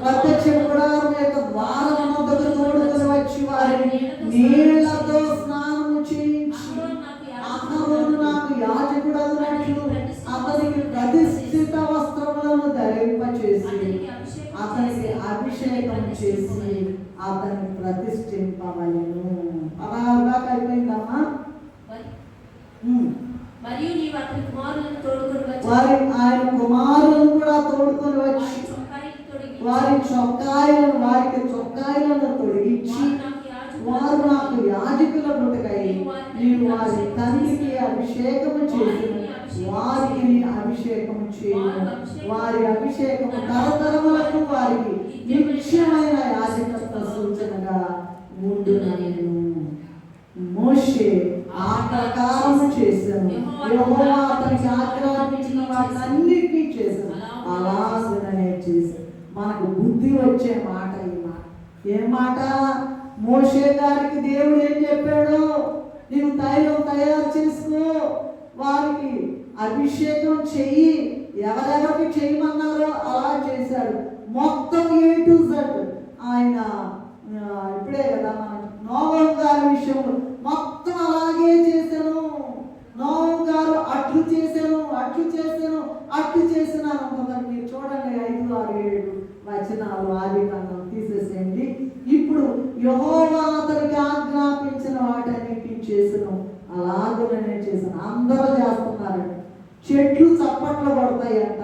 ప్రత్యక్ష గుడారం యొక్క ద్వారం వద్దకు తోడుకొని వచ్చి వారిని నీళ్లతో స్నానము చేయించి, అహరోను నాకు యాజకుడగునట్లు అతనికి ప్రతిష్ఠిత వస్త్రములను ధరింపచేసి అతనికి అభిషేకం చేసి అతన్ని ప్రతిష్ఠింపవలెను. అలాగా అయిపోయిందమ్మా. మరియు నీవు అతని కుమారులను తోడుకొని వచ్చి ఆయన కుమారులను కూడా తోడుకొని వచ్చి వారికి చొక్కాయలను తొడిగించి, వారు నాకు యాజకుల పుట్టుకై నీవు వారి తండ్రికి అభిషేకము చేసి వారికి అభిషేకము చేయను. వారి అభిషేకము తరతరములకు వారికి నిత్యమైన యాజకత్వ సూచనగా ఉండునను. మోషే ఆ ప్రకారం చేశాను. యెహోవా అతనికి ఆజ్ఞాపించిన వాటన్నిటినీ చేశాను. అలాగనే చేశాను. మనకు బుద్ధి వచ్చే మాట ఈ మాట. ఏ మాట? మోషే గారికి దేవుడు ఏం చెప్పాడు? నీవు తైలం తయారు చేసుకో, వారికి అభిషేకం చెయ్యి. ఎవరెవరికి చేయమన్నారో అలా చేశాడు. మొత్తం A to Z. ఆయన ఇప్పుడే కదా మనం నోవహు గారి విషయంలో మొత్తం అలాగే చేశాను. నోవహు గారు అట్లు చేశాను అనుకుంటారు. మీరు చూడండి 5, 6, 7 వచనాలు ఆదికాండం తీసేసేయండి. ఇప్పుడు యెహోవా అతనికి ఆజ్ఞాపించిన వాటన్నిటిని చేశాను. అలాగనే చేశాను. అందరూ చేస్తున్నారండి. చెట్లు చప్పట్లు కొడతాయట,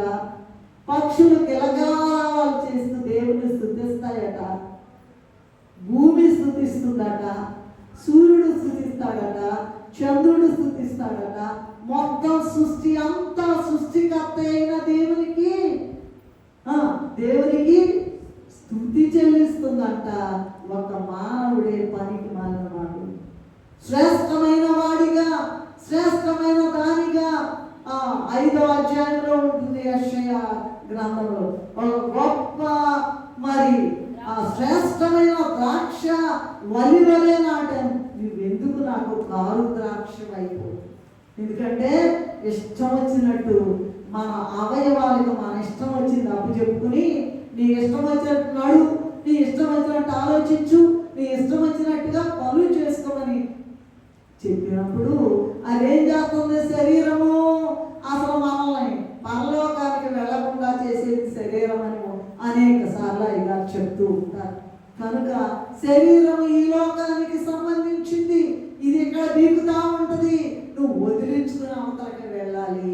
పక్షులు కిలగాలు చేస్తూ దేవుని స్తుతిస్తాయట, భూమి స్తుతిస్తుందట, సూర్యుడు స్తుతిస్తాడట, చంద్రుడు స్తుతిస్తాడట. మొత్తం సృష్టి అంతా సృష్టికర్త అయిన దేవునికి స్తుతి చెల్లిస్తుందంట. ఒక మానవుడే పనికి మాలినవాడు, శ్రేష్టమైన వాడిగా, శ్రేష్టమైన దానిగా 5వ అధ్యాయంలో ఉంటుంది. యెషయా గ్రంథంలో ఒక గొప్ప మరి శ్రేష్టమైన ద్రాక్ష వలివలే నాటాను. నువ్వెందుకు నాకు కారు ద్రాక్ష అయిపో? ఎందుకంటే ఇష్టం వచ్చినట్టు మన అవయవాలకు మన ఇష్టం వచ్చింది అప్పు చెప్పుకుని, నీ ఇష్టం వచ్చినట్టు నడు, నీ ఇష్టం వచ్చినట్టు ఆలోచించు, నీ ఇష్టం వచ్చినట్టుగా పనులు చేసుకోమని చెప్పినప్పుడు అదేం చేస్తుంది? శరీరము అసలు మనల్ని పరలోకానికి వెళ్లకుండా చేసేది శరీరం అని అనేక సార్లు ఇలా చెప్తూ ఉంటారు. కనుక శరీరం ఈ లోకానికి సంబంధించింది. ఇది ఇక్కడ దిగుతా ఉంటది. నువ్వు వదిలించుకుని అవతలకి వెళ్ళాలి.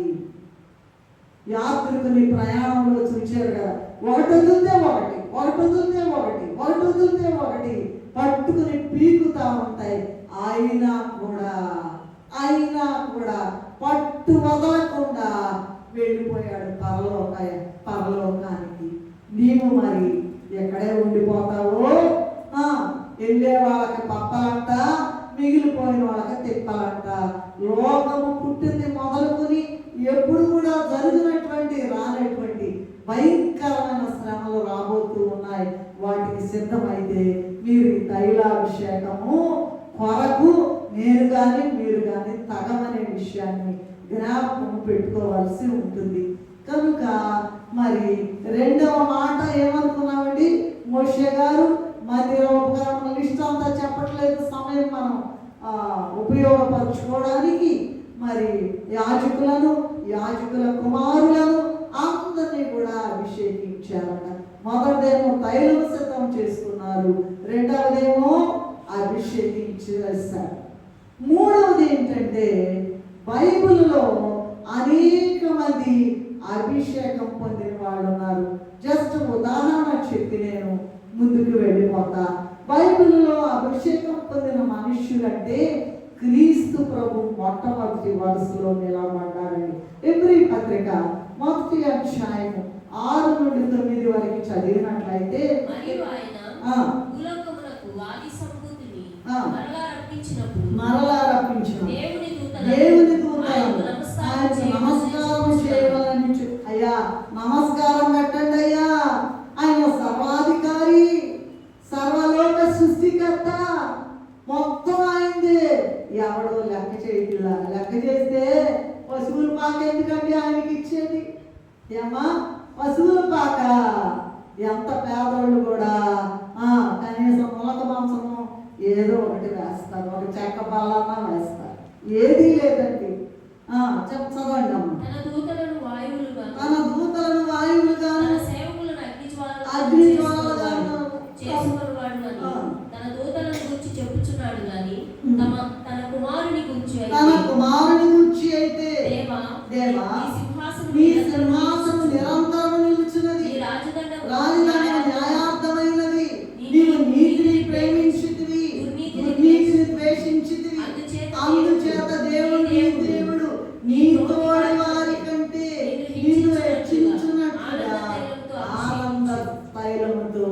యాత్రికుని ప్రయాణంలో చూచారు కదా, ఒకటి వదిలితే ఒకటి వదిలితే ఒకటి, ఒకటి వదిలితే ఒకటి పట్టుకుని పీకుతా ఉంటాయి. అయినా కూడా పట్టు వదలకుండా వెళ్ళిపోయాడు పరలోకానికి. నీవు మరి ఎక్కడే ఉండిపోతావో? వెళ్ళే వాళ్ళకి పప్పలంట, మిగిలిపోయిన వాళ్ళకి తిప్పలంట. లోకము పుట్టింది మొదలుకొని ఎప్పుడు కూడా జరిగినటువంటి రానటువంటి భయంకరమైన శ్రమలు రాబోతూ ఉన్నాయి. వాటికి సిద్ధమైతే మీరు ఈ తైలాభిషేకము కొరకు నేను కానీ మీరు కానీ తగమనే విషయాన్ని జ్ఞాపకం పెట్టుకోవాల్సి ఉంటుంది. కనుక మరి రెండవ మాట ఏమనుకున్నామండి? మోషే గారు మందిర ఉపకరణం లిస్ట్ అంతా చెప్పట్లేదు, సమయం మనం ఉపయోగపరచుకోవడానికి. మరి యాజకుల కుమారులను అందరినీ కూడా అభిషేకించారట. మొదటిదేమో తైలం సిద్ధం చేసుకున్నారు, రెండవదేమో అభిషేకించేశారు. మూడవది ఏంటంటే బైబిల్లో అనేక మంది అభిషేకం పొందిన వాళ్ళు ఉన్నారు. జస్ట్ ఉదాహరణ చెప్పి నేను ముందుకు వెళ్ళిపోతా. బైబిల్లో అభిషేకం పొందిన మనుష్యులంటే క్రీస్తు ప్రభు మొట్టమొదటి వరుసలో నిలబడ్డారని ఎబ్రీ పత్రిక 1వ అధ్యాయము 6 నుండి 9 వరకు చదివినట్లయితే, మరలా రప్పించిన దేవుని దూతలను నమస్కారం చేయవాలని అయ్యా నమస్కారం పెట్టండి అయ్యా, ఆయన సర్వాధికారి, సర్వలోక సృష్టికర్త, మొత్తం ఆయనదే. ఎవడో లెక్క చేయట్లా. లెక్క చేస్తే పశువుల పాక ఎందుకంటే ఆయనకి ఇచ్చేది? ఏమా పశువుల పాక? ఎంత పేదోళ్ళు కూడా కనీసం మొలక మాంసము ఏదో ఒకటి వేస్తారు, ఒక చెక్క బల్లన్నా వేస్తారు. ఏదీ లేదండి. చదవండి అమ్మ. తన దూతలను వాయువులుగాను అగ్నిజ్వాలలుగాను చేసుకున్నవాడు అని తన దూతలను గురించి చెప్పుచున్నాడు గాని తన కుమారుని గురించి అయితే దేవా నీ సింహాసనం నిరంతరం నిలుచున్నది, రాజధాని న్యాయార్థమైనది, నీవు నీతిని ప్రేమించితివి, దుర్నీతిని ద్వేషించితివి. అందుచేత దేవుడు నీ తోడి వారి కంటే నిన్ను హెచ్చించున్నట్లుగా ఆనంద తైలముతో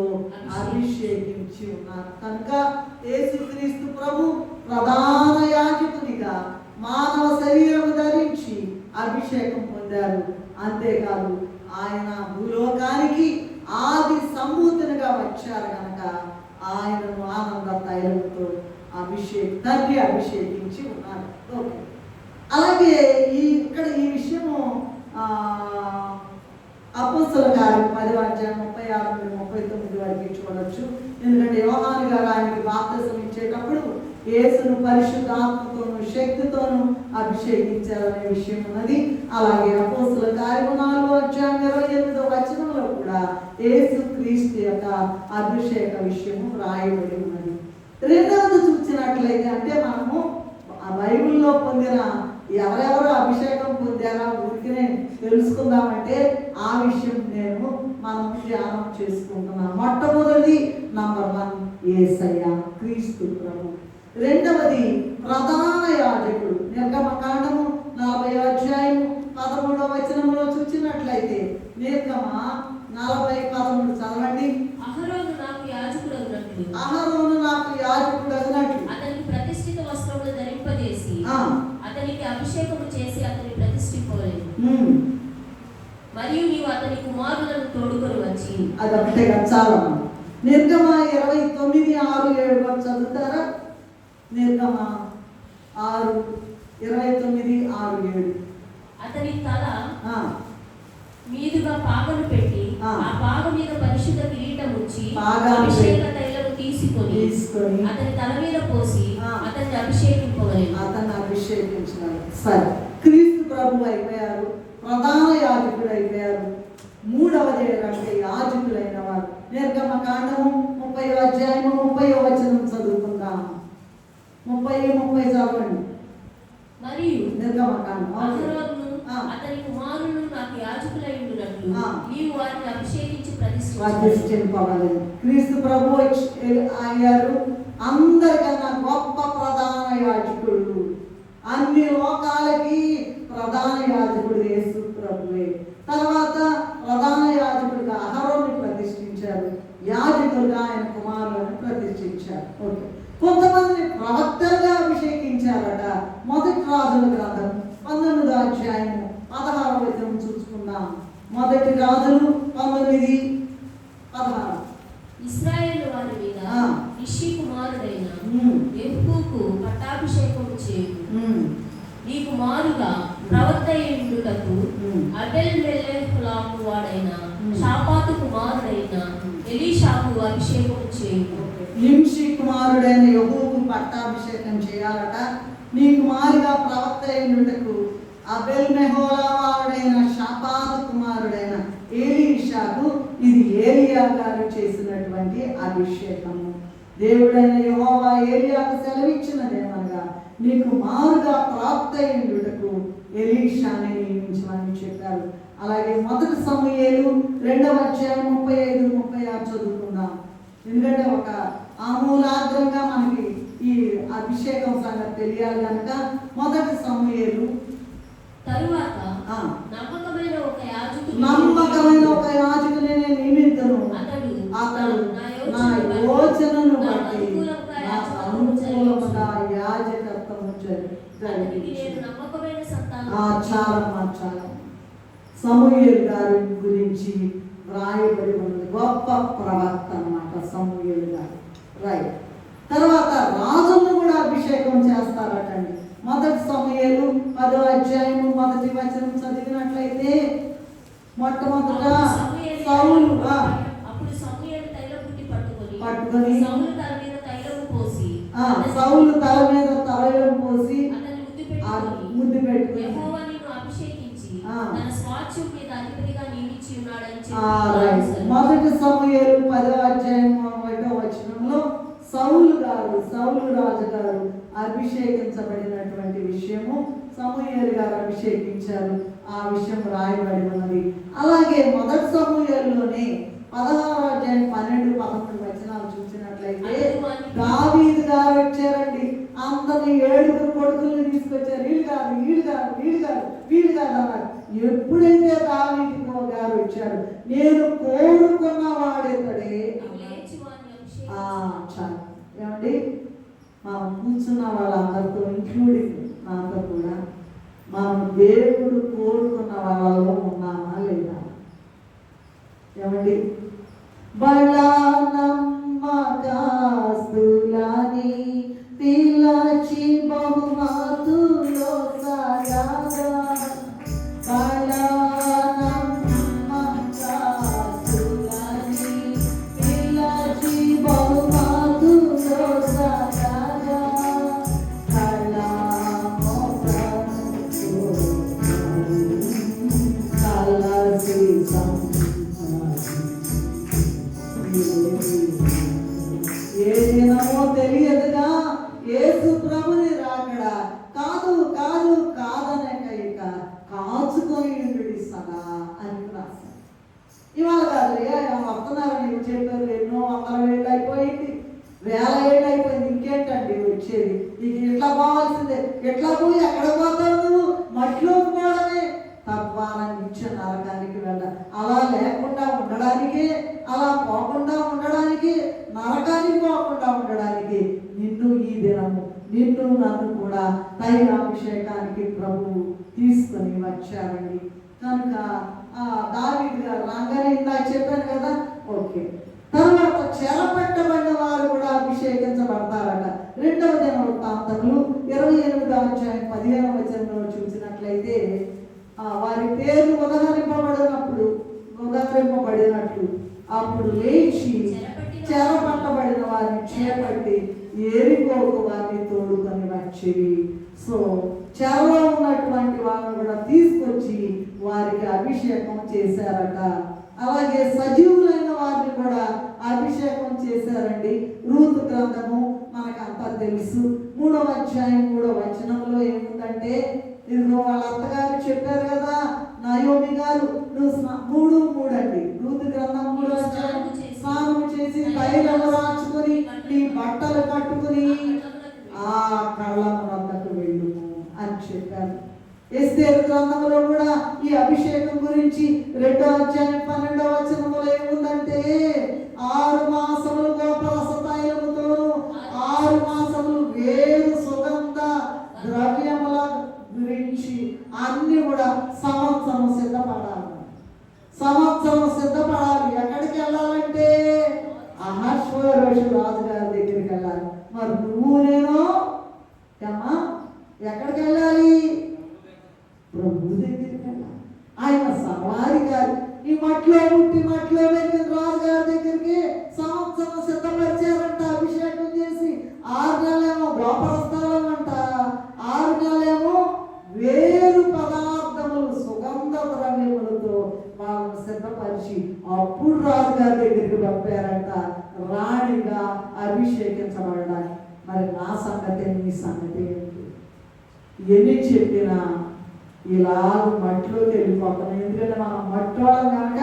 అభిషేకించి ఉన్నారు. కనుక యేసుక్రీస్తు ప్రభు ప్రధాన యాజకునిగా మానవ శరీరం ధరించి అభిషేకం పొందారు. అంతేకాదు ఆయన భూలోకానికి ఆది సంభూతునిగా వచ్చారు కనుక ఆయనను ఆనంద తైలముతో తండ్రి అభిషేకించి ఉన్నారు. ఓకే. అలాగే ఇక్కడ ఈ విషయము అపోస్తలుల కార్యం 10వ అధ్యాయం 36 నుండి 39 వరకు చూడొచ్చు. ఎందుకంటే యోహాను గారు ఆయనకి బాప్తిసం ఇచ్చేటప్పుడు యేసును పరిశుద్ధాత్మతోను శక్తితోను అభిషేకించారనే విషయం ఉన్నది. అలాగే అపోస్తలుల కార్యం 4వ అధ్యాయం 28వ వచనంలో కూడా యేసు క్రీస్తు యొక్క అభిషేక విషయము రాయబడి ఉన్నది. రెండవది చూసినట్లయితే అంటే మనము ఆ బైబిల్లో పొందిన ఎవరెవరు అభిషేకం పొందారా ఊరికినే తెలుసుకుందామంటే ఆ విషయం మనం ధ్యానం చేసుకుంటున్నాం. మొట్టమొదటిది నంబర్ 1 యేసయ్య క్రీస్తు ప్రభు. రెండవది ప్రధాన యాజకుడు. నిర్గమకాండము 40వ అధ్యాయం 13వ వచనంలో చూసినట్లయితే నిర్గమ 40:13 చదవండి. అహరోను నాకు యాజకుడు అగినట్లు అతనికి ప్రతిష్ఠిత వస్త్రములు ధరింపజేసి అతనికి అభిషేకము చేసి అతని ప్రతిష్ఠింపవలెను. మరియు నీవు అతని కుమారులను తోడుకొని వచ్చి అదొకటే చాలా. నిర్గమ 29:6-7 చదువుతారా? నిర్గమ 29:6-7. అతని తల మీదుగా పాగను పెట్టి ఆ పాగ మీద పరిశుద్ధ కిరీటం ఉంచి అభిషేక తైలము తీసుకొని అతని తల మీద పోసి అతన్ని అభిషేకింపవలెను. అతన్ని అభిషేకించాలి. సరే, క్రీస్తు ప్రభు అయిపోయారు, ప్రధాన యాజకుడు అయిపోయారు. మూడవది ఏంటంటే యాజకులైన వారు. నిర్గమకాండము 30వ అధ్యాయము 30వ వచనం చదువుకుందాము. 30 చదవండి. మరియు నిర్గమకాండం అతని కుమారులు నాకు యాజకులైండునట్లు ఆ. నీవు వారిని అభిషేకించి ప్రతిష్ఠించు. ప్రతిష్ఠింపబడింది. క్రీస్తు ప్రభు అయ్యారు అందరికన్నా గొప్ప ప్రధాన యాజకుడు. అన్ని లోకాలకి ప్రధాన యాజకుడు యేసు ప్రభువే. తర్వాత ప్రధాన యాజకుడిగా అహరోన్ని ప్రతిష్ఠించారు, యాజకులుగా ఆయన కుమారులను ప్రతిష్ఠించారు. ఓకే, కొంతమందిని ప్రవక్తలుగా అభిషేకించారట. మొదటి రాజుల గ్రంథం 19వ అధ్యాయము 16వ వచనం చూసుకుందాం. మొదటి రాజులు 19:16. ఇశ్రాయేలు వారి మీద నిషి కుమారుడైన యెహూకు పట్టాభిషేకము చేయు. నీకు మారుగా ప్రవక్త అయ్యుండుటకు అబెల్ మెలెహోలాము వాడైన షాపాతు కుమారుడైన ఎలీషాకు అభిషేకము చేయు. నింషి కుమారుడైన యెహూకు పట్టాభిషేకం చేయాలట. నీకు మారుగా ప్రవక్త అయ్యుండుటకు అబెల్ మెహోలా వాడైన షాపాతు కుమారుడైన ఎలీషాకు. ఇది ఏలియా గారు చేసినటువంటి అభిషేకము. దేవుడైన యెహోవా ఏలియాకు సెలవిచ్చినదేమనగా నీకు మారుగా ప్రవక్త అయ్యుండుటకు ఎలీషాని నియమించమని చెప్పారు. అలాగే మొదటి సమూయేలు 2వ అధ్యాయం 35-36 చదువుకుందాం. ఎందుకంటే ఒక ఆమూలాగ్రంగా మనకి ఈ అభిషేకం సంగతి తెలియాలి కనుక మొదటి సమూయేలు తరువాత నమ్మకమైన ఒక యాజకుని నేను నియమించను. అతడు నా యోచనను బట్టి నాకు అనుకూలముగా యాజకత్వము చాలా సమూయేలు గారి గురించి రాయబడి ఉన్నది. గొప్ప ప్రవక్త అన్నమాట సమూయేలు గారు. రైట్. తర్వాత రాజులను కూడా అభిషేకం చేస్తారటండి. మొదటి సమూయేలు 10వ అధ్యాయము 1వ వచనం చదివినట్లయితే మొట్టమొదట సౌలు పట్టుకొని సౌలు తల మీద తైలం పోసి ముద్దు పెట్టుకుని మొదటి సమూయేలు 10వ అధ్యాయం 1వ వచనంలో సౌలు రాజు గారు అభిషేకించబడినటువంటి విషయము సమూయేలు గారు అభిషేకించారు. ఆ విషయం రాయబడి ఉన్నది. అలాగే మొదటి సమూయేలులోనే 16వ అధ్యాయం 12-13 వచనాలు చూసినట్లయితే దావీదు గారు వచ్చారండి. అందరిని 7 కొడుకుల్ని తీసుకొచ్చారు. వీళ్ళు కాదు అన్నారు. ఎప్పుడైతే దావీదు గారు వచ్చారు, నేను కోరుకున్న వాడేతడే. చాలు ఏమండి, మనం కూర్చున్న వాళ్ళందరితో ఇంక్లూడింగ్ నాతో కూడా మనం దేవుడు కోరుకున్న వాళ్ళలో ఉన్నామా లేదా? ఏమండి, బలా నమ్మకస్తులని పిలచి బహుమతులో సాగాగా బలా నమ్మకస్తులని పిలచి బహుమతులో సాగాగా ఏ దినమో తెలియదుగా యేసు ప్రభుని రాకడా కాదనక ఇక కాచుకొని సదా అని రాశారు. ఇవాళ కాదు వస్తున్నారని నువ్వు చెప్పారు. ఎన్నో 100 ఏళ్ళు అయిపోయింది, 1000 ఏళ్ళు అయిపోయింది. ఇంకేంటండి వచ్చేది? నీకు ఎట్లా పోవాల్సిందే. ఎట్లా పోయి ఎక్కడ పోతావు నువ్వు? మట్టిలోకి పోవడమే. తద్వారా నిత్య నరకానికి వెళ్ళాలి. అలా లేకుండా ఉండడానికి, అలా పోకుండా ఉండడానికి, నరకానికి పోకుండా ఉండడానికి నిన్ను ఈ దినము నన్ను కూడా తైలాభిషేకానికి ప్రభువు తీసుకొని వచ్చారండి. కనుక దావీదు గారు రంగానే ఇందాక చెప్పాను కదా. ఓకే, తర్వాత చెరపట్టబడిన వారు కూడా అభిషేకించబడతారట. 2వ దినవృత్తాంతములు 28వ అధ్యాయం 15వ వచనంలో చూసినట్లయితే వారి పేర్లు ఉదహరింపబడినట్లు అప్పుడు లేచి చెరపట్టబడిన వారిని చేపట్టి ఏరికోకు వారిని తోడుకొని వచ్చేవి. సో చెరలో ఉన్నటువంటి వాళ్ళని కూడా తీసుకొచ్చి వారికి అభిషేకం చేశారట. అలాగే సజీవులైన వారిని కూడా అభిషేకం చేశారండి. రూతు గ్రంథము మనకంతా తెలుసు. 3వ అధ్యాయం 3వ వచనంలో ఏముందంటే, ఇదిగో వాళ్ళ అత్తగారు చెప్పారు కదా, చెప్పారు. ఎస్తేరు గ్రంథంలో కూడా ఈ అభిషేకం గురించి 2వ అధ్యాయం 12వ వచనంలో ఏముందంటే 6 మాసములు గోపరస తైలముతోను 6 మాసములు వేరు సుగంధ ద్రవ్యముల గురించి అన్ని కూడా సంవత్సరం సిద్ధపడాలి. ఎక్కడికి వెళ్ళాలంటే అహశ్వరోషు రాజుగారి దగ్గరికి వెళ్ళాలి. మరి నువ్వు నేను అమ్మా ఎక్కడికి వెళ్ళాలి? ప్రభు దగ్గరికి వెళ్ళాలి. ఆయన సవారి గారు ఈ మట్లో పుట్టి మట్లో వెళ్ళిన రాజుగారి దగ్గరికి సంవత్సరం సిద్ధపరిచారంట. అభిషేకం చేసి 6 నెలలేమో గోపరస్థలం అంట, 6 నెలలేమో వేరు పదార్థములు సుగంధ ద్రవ్యములతో వాళ్ళను సిద్ధపరిచి అప్పుడు రాజుగారి దగ్గరికి పంపారంట రాణిగా అభిషేకించబడడానికి. మరి నా సంగతి నీ సంగతి ఏంటి? ఎన్ని చెప్పినా ఇలా మట్టిలోకి వెళ్ళిపోతాం. ఎందుకంటే మనం మట్టోళ్ళం కనుక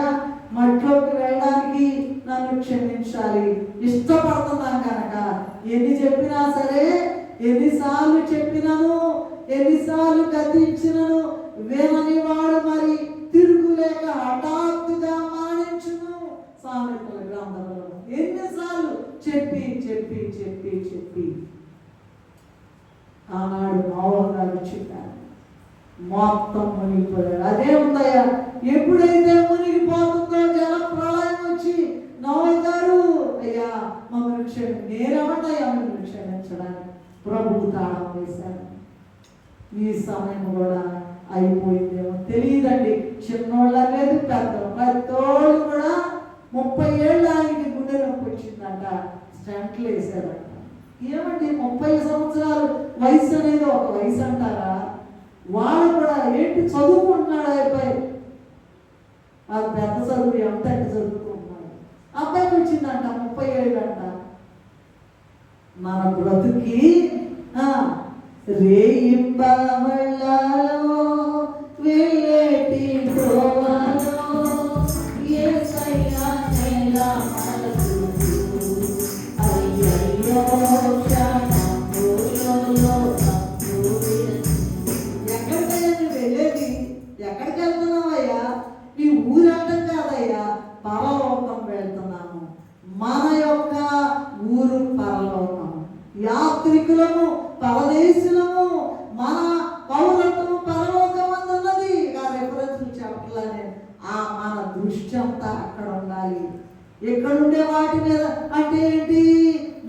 మట్టిలోకి వెళ్ళడానికి నన్ను క్షమించాలి ఇష్టపడుతున్నాం కనుక ఎన్ని చెప్పినా సరే, ఎన్నిసార్లు చెప్పినను ఎన్నిసార్లు గద్దించినను వినని వాడు మరి తిరుగులేక హఠాత్తుగా మరణించును. సామెతల గ్రంథంలో ఎన్నిసార్లు చెప్పి చెప్పి చెప్పి చెప్పి ఆనాడు నోవహు గారు చెప్పారు, మొత్తం మునిగిపోయాడు. అదే ఉందయ్యా, ఎప్పుడైతే మునిగిపోతుందో జల ప్రళయం వచ్చి నోవహు గారు అయ్యా మమ్మల్ని నేనెవడయ్యా మమ్మల్ని క్షమించడానికి ప్రభువు తాళం వేశాడు. ఈ సమయం కూడా అయిపోయిందేమో తెలియదండి. చిన్నోళ్ళ లేదు పెద్దోళ్ళు కూడా 30 ఏళ్ళు ఆయనకి గుండె నొప్పి వచ్చిందంట, స్టంట్లు వేసారంట. ఏమండి 30 సంవత్సరాలు వయసు అనేది ఒక వయసు అంటారా? వాళ్ళు కూడా ఏంటి చదువుకుంటున్నాడు అయిపోయి, అది పెద్ద చదువు ఎంతటి చదువుకుంటున్నాడు. అబ్బాయికి వచ్చిందంట 30 ఏళ్ళు అంట. మన బ్రతుకి రేయింబవళ్ళలో వెళ్ళేటి తోవలో యేసయ్యా నేలా మనసు అయ్యయ్యో శానంబోలో ఎక్కడికయ్యా నువ్వు వెళ్ళేది? ఎక్కడికి వెళ్తున్నావయ్యా? నీ ఊరంటం కాదయ్యా, పరలోకం వెళ్తున్నాము. మన యొక్క ఊరు పరలోకం. యాత్రికులము పరదేశులము, మన పౌరత్వము పరలోకమందున్నది. రెఫరెన్స్ చెప్పట్లనే మన దృష్టి అంతా అక్కడ ఉండాలి. ఎక్కడుండే వాటి మీద అంటే ఏంటి?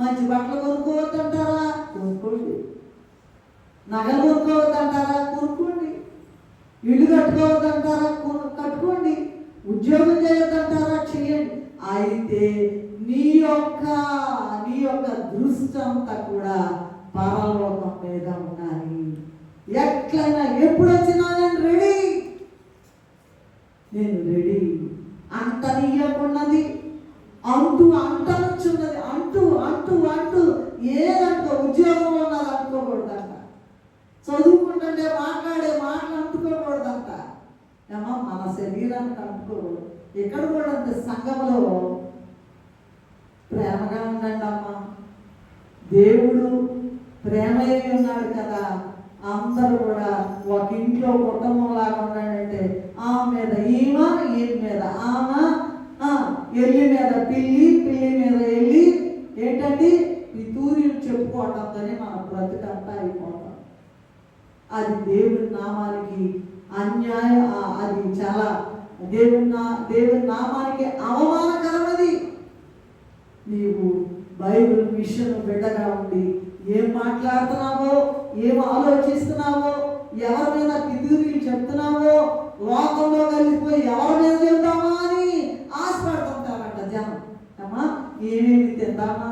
మంచి బట్టలు కొనుక్కోవద్దంటారా? కొనుక్కోండి. నగలు కొనుక్కోవద్దంటారా? కొనుక్కోండి. ఇల్లు కట్టుకోవద్దంటారా? కట్టుకోండి. ఉద్యోగం చేయొద్దంటారా? చేయండి. అయితే నీ యొక్క దృష్టి అంతా కూడా పరలోకం మీద ఉండాలి. ఎట్లయినా ఎప్పుడు వచ్చినా నేను రెడీ అంటనీయకున్నది అంటనుచున్నది అంటూ ఏదంటూ ఉద్యోగంలో ఉన్నది అనుకోకూడదంట. చదువుకుంటుంటే మాట్లాడే మాటలు అంటుకోకూడదంట. ఏమో మన శరీరానికి అంటుకోకూడదు. ఎక్కడ కూడా అంతే. సంఘంలో ప్రేమగా ఉండండి అమ్మా. దేవుడు ప్రేమయ్య ఉన్నాడు కదా. అందరూ కూడా ఒక ఇంట్లో కుటుంబంలాగా ఉన్నాడంటే ఆమె మీద ఈమె, ఈయన మీద ఆమె, ఎల్లి మీద పిల్లి, పిల్లి మీద ఎల్లి, ఏంటండి ఈ తూర్యులు చెప్పుకోవడంతోనే మన బ్రతుకంతా అయిపోతాం. అది దేవుని నామానికి అన్యాయం. అది చాలా దేవుని నామానికి అవమానకరమది. నీవు బైబిల్ మిషన్ బిడ్డగా ఉండి ఏం మాట్లాడుతున్నావో, ఏం ఆలోచిస్తున్నావో, ఎవరి మీద పితూరీలు చెప్తున్నావో, లోకంలో కలిసిపోయి ఎవరి మీద చెప్తామా అని ఆశపడుతుంటారంట జనం. అమ్మా ఏమేమి తిందామా,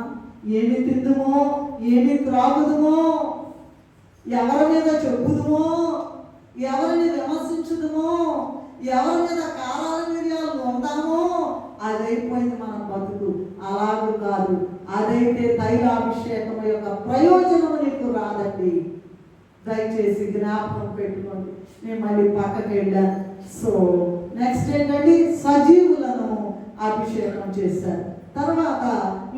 ఏమి తిందుమో, ఏమి త్రాగుదుమో, ఎవరి మీద చెప్పుదుమో, ఎవరిని విమర్శించుదుమో, ఎవరి మీద కారాల మిరియాలు ఉందామో, అదైపోయింది మన బతుకు. అలాగూ కాదు. అదైతే తైలాభిషేకం యొక్క ప్రయోజనం నీకు రాదండి. దయచేసి జ్ఞాపకం పెట్టుకోండి. నేను మళ్ళీ పక్కకి వెళ్ళాను. సో నెక్స్ట్ ఏంటండి, సజీవులను అభిషేకం చేశారు. తర్వాత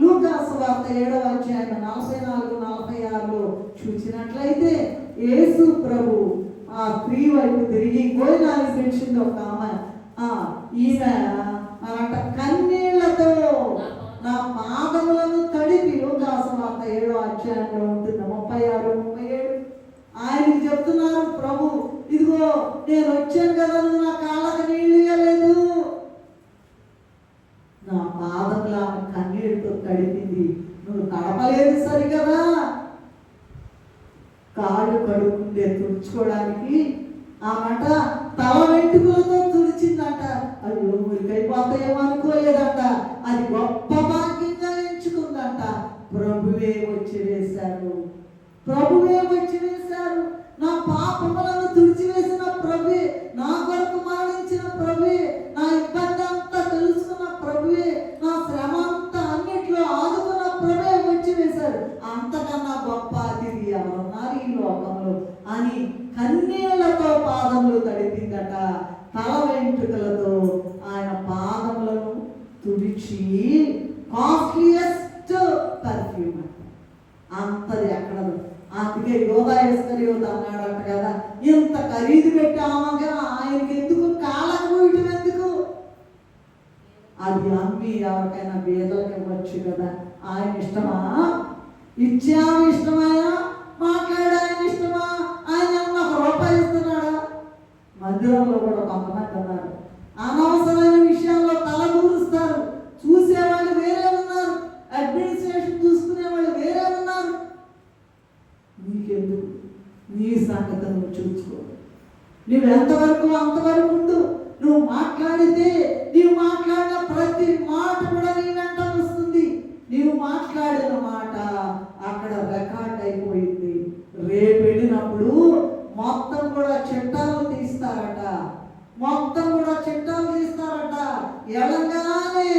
లూకా సువార్త 7వ అధ్యాయం 44-46 చూసినట్లయితే యేసు ప్రభు ఆ స్త్రీ వైపు తిరిగి భోజనాన్ని పిలిచింది ఒక ఆమె. ఈమె అనంట కన్నీళ్లతో నా పాదములను తడిపి, దాసవార్త 7వ అధ్యాయంలో ఉంటుంది 36, 37. ఆయనకి చెప్తున్నారు ప్రభు, ఇదిగో నేను వచ్చాను కదా, నువ్వు నా కాళ్ళకి నీళ్ళు ఇవ్వలేదు. నా పాదములు ఆమె కన్నీళ్ళతో తడిపింది, నువ్వు తడపలేదు సరికదా. కాళ్ళు కడుక్కుంటే తుడుచుకోవడానికి ఆమెట తల వెంట్రుకలతో తుడిచిందట. అయ్యో మురికైపోతాయేమో అనుకోలేదట. అది గొప్ప భాగ్యంగా ఎంచుకుందంట. ప్రభువే వచ్చి వేశారు, ప్రభువే వచ్చి వేశారు. నా పాపములను తుడిచివేసిన ప్రభువే, నా కొరకు మరణించిన ప్రభువే, నా ఇబ్బంది అంతా తెలుసుకున్న ప్రభువే, నా శ్రమ అంతా అన్నిట్లో ఆదుకున్న ప్రభువే వచ్చి వేశారు. అంతకన్నా గొప్ప అతిథి ఎవరున్నారు ఈ లోకంలో అని కన్నీళ్లతో పాదములు తడిపిందట. తల వెంట్రుకలతో ఆయన పాదములను తుడిచి కాస్ట్లీయెస్ట్ పర్ఫ్యూమ్ అంట. అంతది ఎక్కడ. అందుకే యోధా ఇస్కరియోతు అన్నాడంట కదా, ఇంత ఖరీదు పెట్టామగా ఆయనకి ఎందుకు కాళ్ళకు పోయటం ఎందుకు? అది అమ్మి ఎవరికైనా బీదలకు ఇవ్వచ్చు కదా. ఆయన ఇష్టమా? ఇచ్చాము ఇష్టమాయా? మాట్లాడాయన ఇష్టమా? ఆయన ₹1 ఇస్తున్నాడా? మందిరంలో కూడా కొంతమంది ఉన్నారు, అనవసరమైన విషయాల్లో తల దూరుస్తారు. చూసేవాళ్ళు వేరే ఉన్నారు, అడ్మినిస్ట్రేషన్ చూసుకునే వాళ్ళు వేరే ఉన్నారు. నీకెందుకు? నీ సంగతి నువ్వు చూసుకో. నువ్వు ఎంతవరకు అంతవరకు ఉండు. నువ్వు మాట్లాడితే నీవు మాట్లాడిన ప్రతి మాట కూడా నీ వెంట వస్తుంది. నీవు మాట్లాడిన మాట అక్కడ రికార్డ్ అయిపోయింది. రేపు వెళ్ళినప్పుడు మొత్తం కూడా చిట్టాలు తీస్తారట, మొత్తం కూడా చిట్టాలు తీస్తారట. ఎలాగానే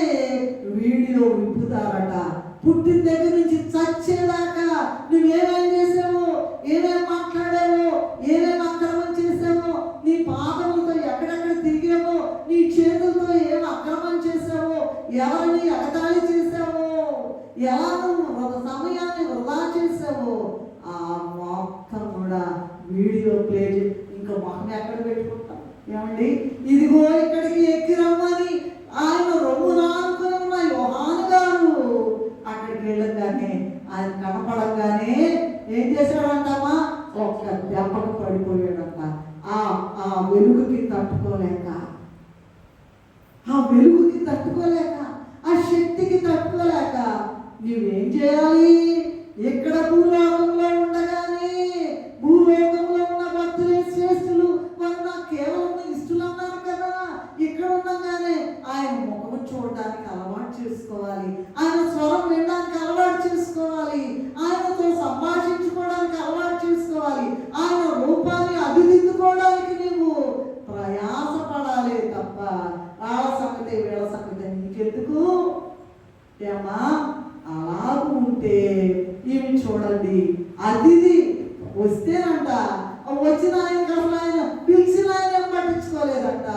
వీడియో విప్పుతారట. పుట్టిన దగ్గర నుంచి చచ్చేదాకా నువ్వేమేం చేసావో, ఏమేం మాట్లాడావో, ఏమేం అక్రమం చేసావో, నీ పాదములతో ఎక్కడెక్కడ తిరిగావో, నీ చేతులతో ఏం అక్రమం చేసావో, ఎవరిని ఎగతాళి చేసావో, ఎలా నువ్వు సమయాన్ని వృధా చేసావో, ఆ మొత్తం కూడా వీడియో ప్లే చేసి ఇంకా మొహం ఎక్కడ పెట్టుకుంటాం? ఏమండి, ఇదిగో ఇక్కడికి ఎక్కి రమ్మని ఆయన రొమ్మున అనుకుని ఉన్న యోహాను గారు అక్కడికి వెళ్ళగానే, ఆయన కనపడగానే ఏం చేశాడంటమ్మా? ఒక్క దెబ్బకు పడిపోయాడంట. ఆ వెలుగుకి తట్టుకోలేక, ఆ వెలుగుకి తట్టుకోలేక, ఆ శక్తికి తట్టుకోలేక నువ్వేం చేయాలి? ఇక్కడ భూలోకంలో ఉండగానే, భూలోకంలో ఉన్న భక్తులే శ్రేష్ఠులు, వారు నాకు కేవలం ఇష్టలు అన్నారు కదా. ఇక్కడ ఉండగానే ఆయన ముఖం చూడడానికి అలవాటు చేసుకోవాలి, ఆయన స్వరం వినడానికి అలవాటు చేసుకోవాలి, ఆయనతో సంభాషించుకోవడానికి అలవాటు చేసుకోవాలి, ఆయన రూపాన్ని అభిదిద్దుకోవడానికి నీవు ప్రయాసపడాలి తప్ప వాళ్ళ సంగతి వీళ్ళ సంగతి నీకెందుకు? ఏమా అలాగూ ఉంటే ఇవి చూడండి, అతిథి వస్తేనంట, వచ్చిన ఆయన అసలు ఆయన పిలిచిన ఆయన పట్టించుకోలేదంట.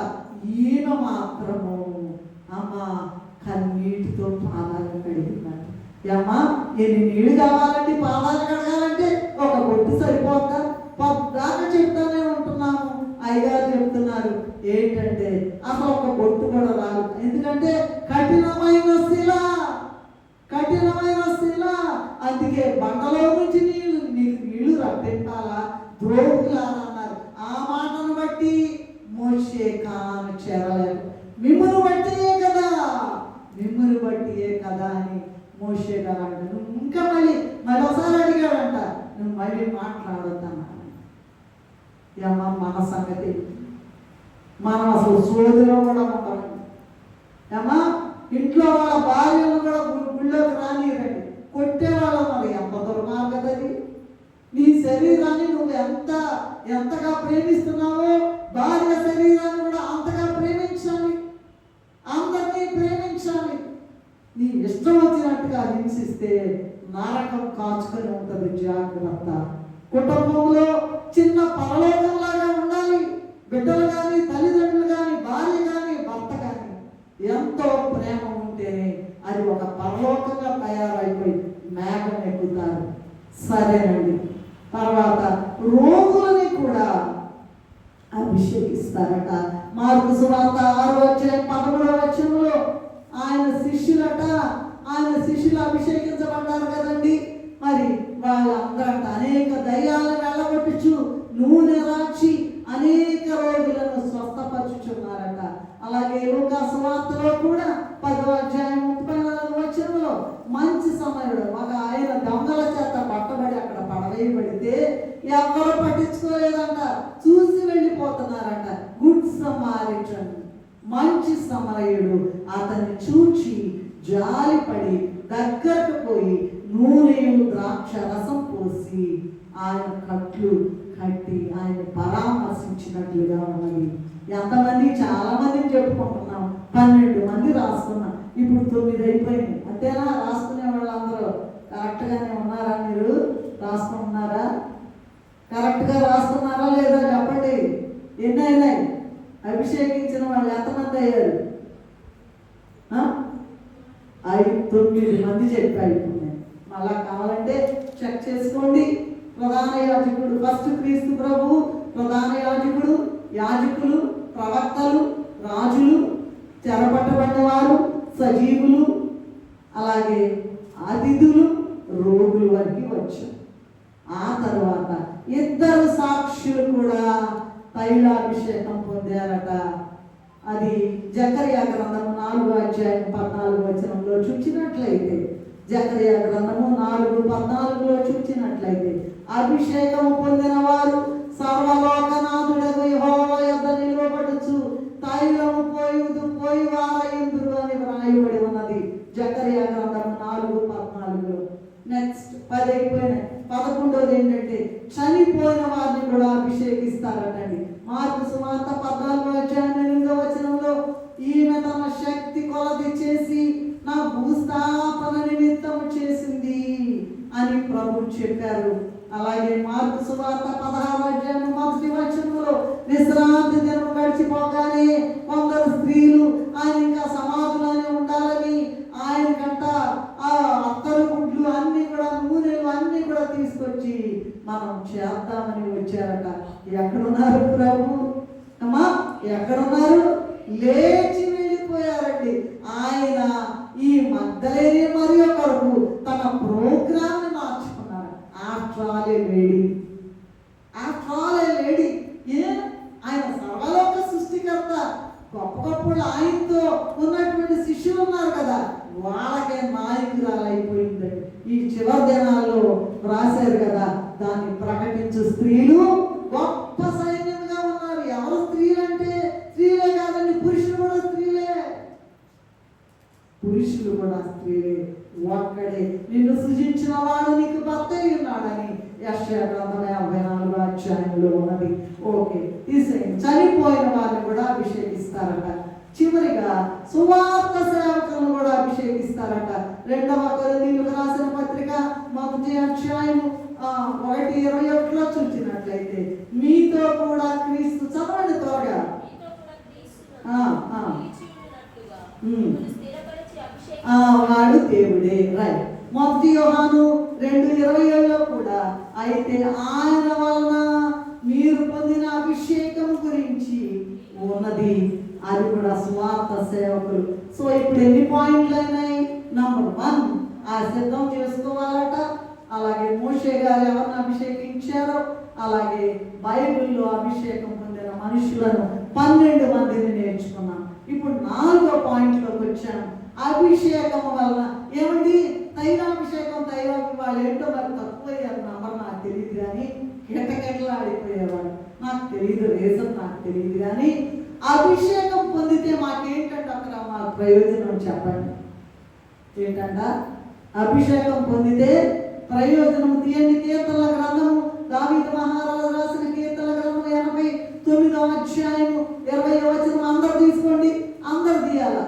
ఈయన మాత్రము అమ్మా కన్నీటితో పాదాలు కడిగిందంట. ఏమా ఎన్ని నీళ్ళు కావాలంటే పాదాలు కడగాలంటే ఒక బొట్టు సరిపోతా? పద్దాకా చెప్తానే ఉంటున్నాము. అయ్యగారు చెప్తున్నారు ఏంటంటే అసలు ఒక బొట్టు కూడా రాదు. ఎందుకంటే కఠినమైన శిల, కఠినమైన శిల. అందుకే బండలో నుంచి నీకు నీళ్లు రప్పించాలా ద్రోహులారా అన్నారు. ఆ మాటను బట్టి మోషే కానాను చేరలేదు. మిమ్మల్ని బట్టియే కదా, మిమ్మల్ని బట్టియే కదా అని మోషే గారు అంటారు. నువ్వు ఇంకా మరోసారి అడిగాడంట, నువ్వు మళ్ళీ మాట్లాడొద్దన్నాను. ఏమా మన సంగతి, మనం అసలు సోదిలో కూడా ఉంటాం. ఏమా ఇంట్లో వాళ్ళ భార్యను కూడా గుళ్ళోకి రానిరండి, కొట్టేవాళ్ళం. మరి ఎంత దుర్మార్గది! నీ శరీరాన్ని నువ్వు ఎంతగా ప్రేమిస్తున్నావో భార్య శరీరాన్ని కూడా అంతగా ప్రేమించాలి, అందరినీ ప్రేమించాలి. నీ ఇష్టం వచ్చినట్టుగా హింసిస్తే నరకం కాచుకొని ఉంటుంది. జాగ్రత్త. కుటుంబంలో చిన్న పరలోకంలాగా ఉండాలి. బిడ్డలు కానీ, తల్లిదండ్రులు కానీ, భార్య కానీ, భర్త కానీ ఎంతో ప్రేమ ఉంటేనే అది ఒక పరలోకంగా తయారైపోయి మేఘం ఎక్కుతారు. సరేనండి. తర్వాత రోగులని కూడా అభిషేకిస్తారట. మార్కు సువార్త 6:13 ఆయన శిష్యులు అభిషేకించబడ్డారు కదండి. మరి వాళ్ళందరట అనేక దయ్యాలను వెళ్ళగొట్టుచు నూనె రాచి అనేక రోగులను స్వస్థపరచుచున్నారట. అలాగే లూకా సువార్తలో కూడా 10:34 మంచి సమయంలో ఒక ఆయన దొంగల చేత పట్టబడి అక్కడ పడవేయబడితే ఎవరు పట్టించుకోలేదంట, చూసి వెళ్ళిపోతున్నారంట. గుడ్ సమారిటన్, మంచి సమరయుడు అతన్ని చూచి జాలిపడి దగ్గరకు పోయి నూనెయు ద్రాక్ష రసం పోసి ఆయన కట్లు కట్టి ఆయన పరామర్శించినట్లుగా ఉన్నది. ఎంతమంది? చాలా మందిని చెప్పుకుంటున్నాం. 12 మంది రాసుకున్నాం. ఇప్పుడు 9 అయిపోయింది. అంతేనా? రాసుకునే వాళ్ళందరూ కరెక్ట్గానే ఉన్నారా? మీరు రాసుకుంటున్నారా? కరెక్ట్గా రాసుకున్నారా లేదా చెప్పండి. ఎన్ని అయినాయి? అభిషేకించిన వాళ్ళు ఎంతమంది అయ్యారు? 9 మంది చెప్పారు. మళ్ళా కావాలంటే చెక్ చేసుకోండి. ప్రధాన యాజకుడు, ఫస్ట్ క్రీస్తు ప్రభు, ప్రధాన యాజకుడు, యాజకులు, ప్రవక్తలు, రాజులు, చెరపట్టబడ్డవారు, సజీవులు, అలాగే అతిథులు, రోగులు వరకు వచ్చారు. ఆ తర్వాత 2 సాక్షులు కూడా తైలాభిషేకం పొందారట. అది జకర్యా గ్రంథము 4:14 చూచినట్లయితే, జకర్యా గ్రంథము 4:14 చూచినట్లయితే, అభిషేకం పొందిన వారు సర్వలోకనాథుడకు యెహోవా యొద్ద నిలువబడుచు తైలము పోయి వారయిందురు అని వ్రాయబడి ఉన్నది. జకర్యా గ్రంథము 4:14. నెక్స్ట్ 10 అయిపోయినాయి. 11వ ఏంటంటే చనిపోయిన వారిని కూడా అభిషేకిస్తారటండి. మార్కు సువార్త 14:8 ఈమె తన శక్తి కొలది చేసి నా భూస్థాపన నిమిత్తం చేసింది అని ప్రభు చెప్పారు. అలాగే మార్కు సువార్త 16:1 విశ్రాంతి దినం గడిచిపోగానే కొందరు స్త్రీలు ఆయన ఇంకా సమాధులనే ఉండాలని ఆయన కంట ఆ అత్తరు గుడ్లు అన్ని కూడా, నూనెలు అన్ని కూడా తీసుకొచ్చి మనం చేద్దామని వచ్చారట. ఎక్కడున్నారు ప్రభు? అమ్మా ఎక్కడున్నారు? లేచి వెళ్ళిపోయారండి. ఆయన ఈ మగ్దలేనే మరియు కొరకు తన ప్రోగ్రామ్ని మార్చుకున్నారు. ఆఫ్టర్ ఆల్ ఏ లేడీ. ఆయన సర్వలోక సృష్టికర్త. గొప్ప గొప్పలు ఆయనతో ఉన్నటువంటి శిష్యులు ఉన్నారు కదా, వాళ్ళకే నాయకురాలైపోయిందండి. ఈ చివరి దినాల్లో రాశారు కదా, దాన్ని ప్రకటించు స్త్రీలు గొప్ప సైన్యంగా ఉన్నారు. ఎవరు స్త్రీలు అంటే స్త్రీలే కాదండి, పురుషులు కూడా స్త్రీలే. ఒక్కడే నిన్ను సృజించిన వాడు నీకు భర్త ఉన్నాడని యెషయా గ్రంథం 54 ఉన్నది. ఓకే, తీసేయండి. చనిపోయిన వారిని కూడా అభిషేకిస్తారట. చివరిగా సువార్త సేవకులను కూడా అభిషేకిస్తారట. 2వ కొరింథీయులకు రాసిన పత్రిక 1:21 చూసినట్లయితే, మీతో కూడా క్రీస్తు, చదవండి త్వరగా. వాడు దేవుడే. రైట్. 1 యోహాను 2:27 కూడా, అయితే ఆయన వలన మీరు పొందిన అభిషేకం గురించి ఉన్నది. అది కూడా స్వార్థ సేవకులు. సో ఇప్పుడు ఎన్ని పాయింట్లు అయినాయి? నంబర్ 1 ఆ సిద్ధం చేసుకోవాలట. అలాగే మోషే గారు ఎవరిని అభిషేకించారో, అలాగే బైబిల్లో అభిషేకం పొందిన మనుషులను 12 మందిని నేర్చుకున్నాం. ఇప్పుడు 4వ పాయింట్లోకి వచ్చాను. అభిషేకం వలన ఏమండి? తైలాభిషేకం, వాళ్ళు ఏంటో మరి తక్కువయ్యారు నంబర్ నాకు తెలియదు కానీ, కిటకిటలాడిపోయేవాడు. నాకు తెలియదు, రీజన్ నాకు తెలియదు కానీ, అభిషేకం పొందితే మాకేంటంటే అక్కడ మాకు ప్రయోజనం చెప్పండి. ఏంటంట అభిషేకం పొందితే ప్రయోజనం? తీయండి. కీర్తనల గ్రంథము, దావీదు మహారాజు రాసిన కీర్తనల గ్రంథం 89:20 అందరు తీసుకోండి. అందరు తీయాల.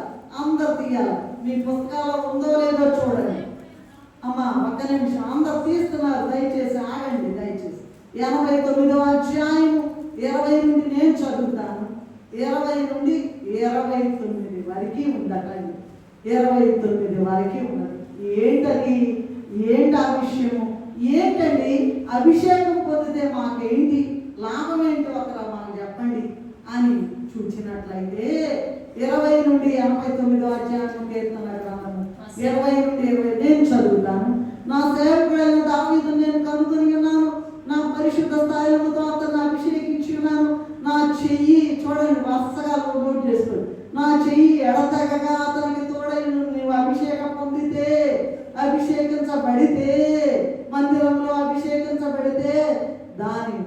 మీ పుస్తకాల్లో ఉందో లేదో చూడండి. అమ్మా ఒక్క నిమిషం, అందరు తీస్తున్నారు, దయచేసి ఆగండి. దయచేసి 89:20 నుండి నేను చదువుతాను. 20 నుండి 29 వరకు ఉండటండి. 29 వరకు ఉన్నది. ఏంటి ఆ విషయము? ఏంటండి అభిషేకం పొందితే మాకేంటి లాభం? ఏంటి ఒకరా మాకు చెప్పండి. అని చూచినట్లయితే 20 నుండి 89 అధ్యాయం కీర్తన గ్రంథము 20 నుండి 20 నేను చదువుతాను. నా సేవకుడైన దావీదు నేను కనుగొని ఉన్నాను, నా పరిశుద్ధ స్థాయిలతో అతను అభిషేకించి ఉన్నాను. నా చెయ్యి చూడండి, వరుసగా నోట్ చేసుకోండి. నా చెయ్యి ఎడతెగగా అతనికి తోడైను. నీవు అభిషేకం పొందితే, అభిషేకించబడితే, మందిరంలో అభిషేకించబడితే దాని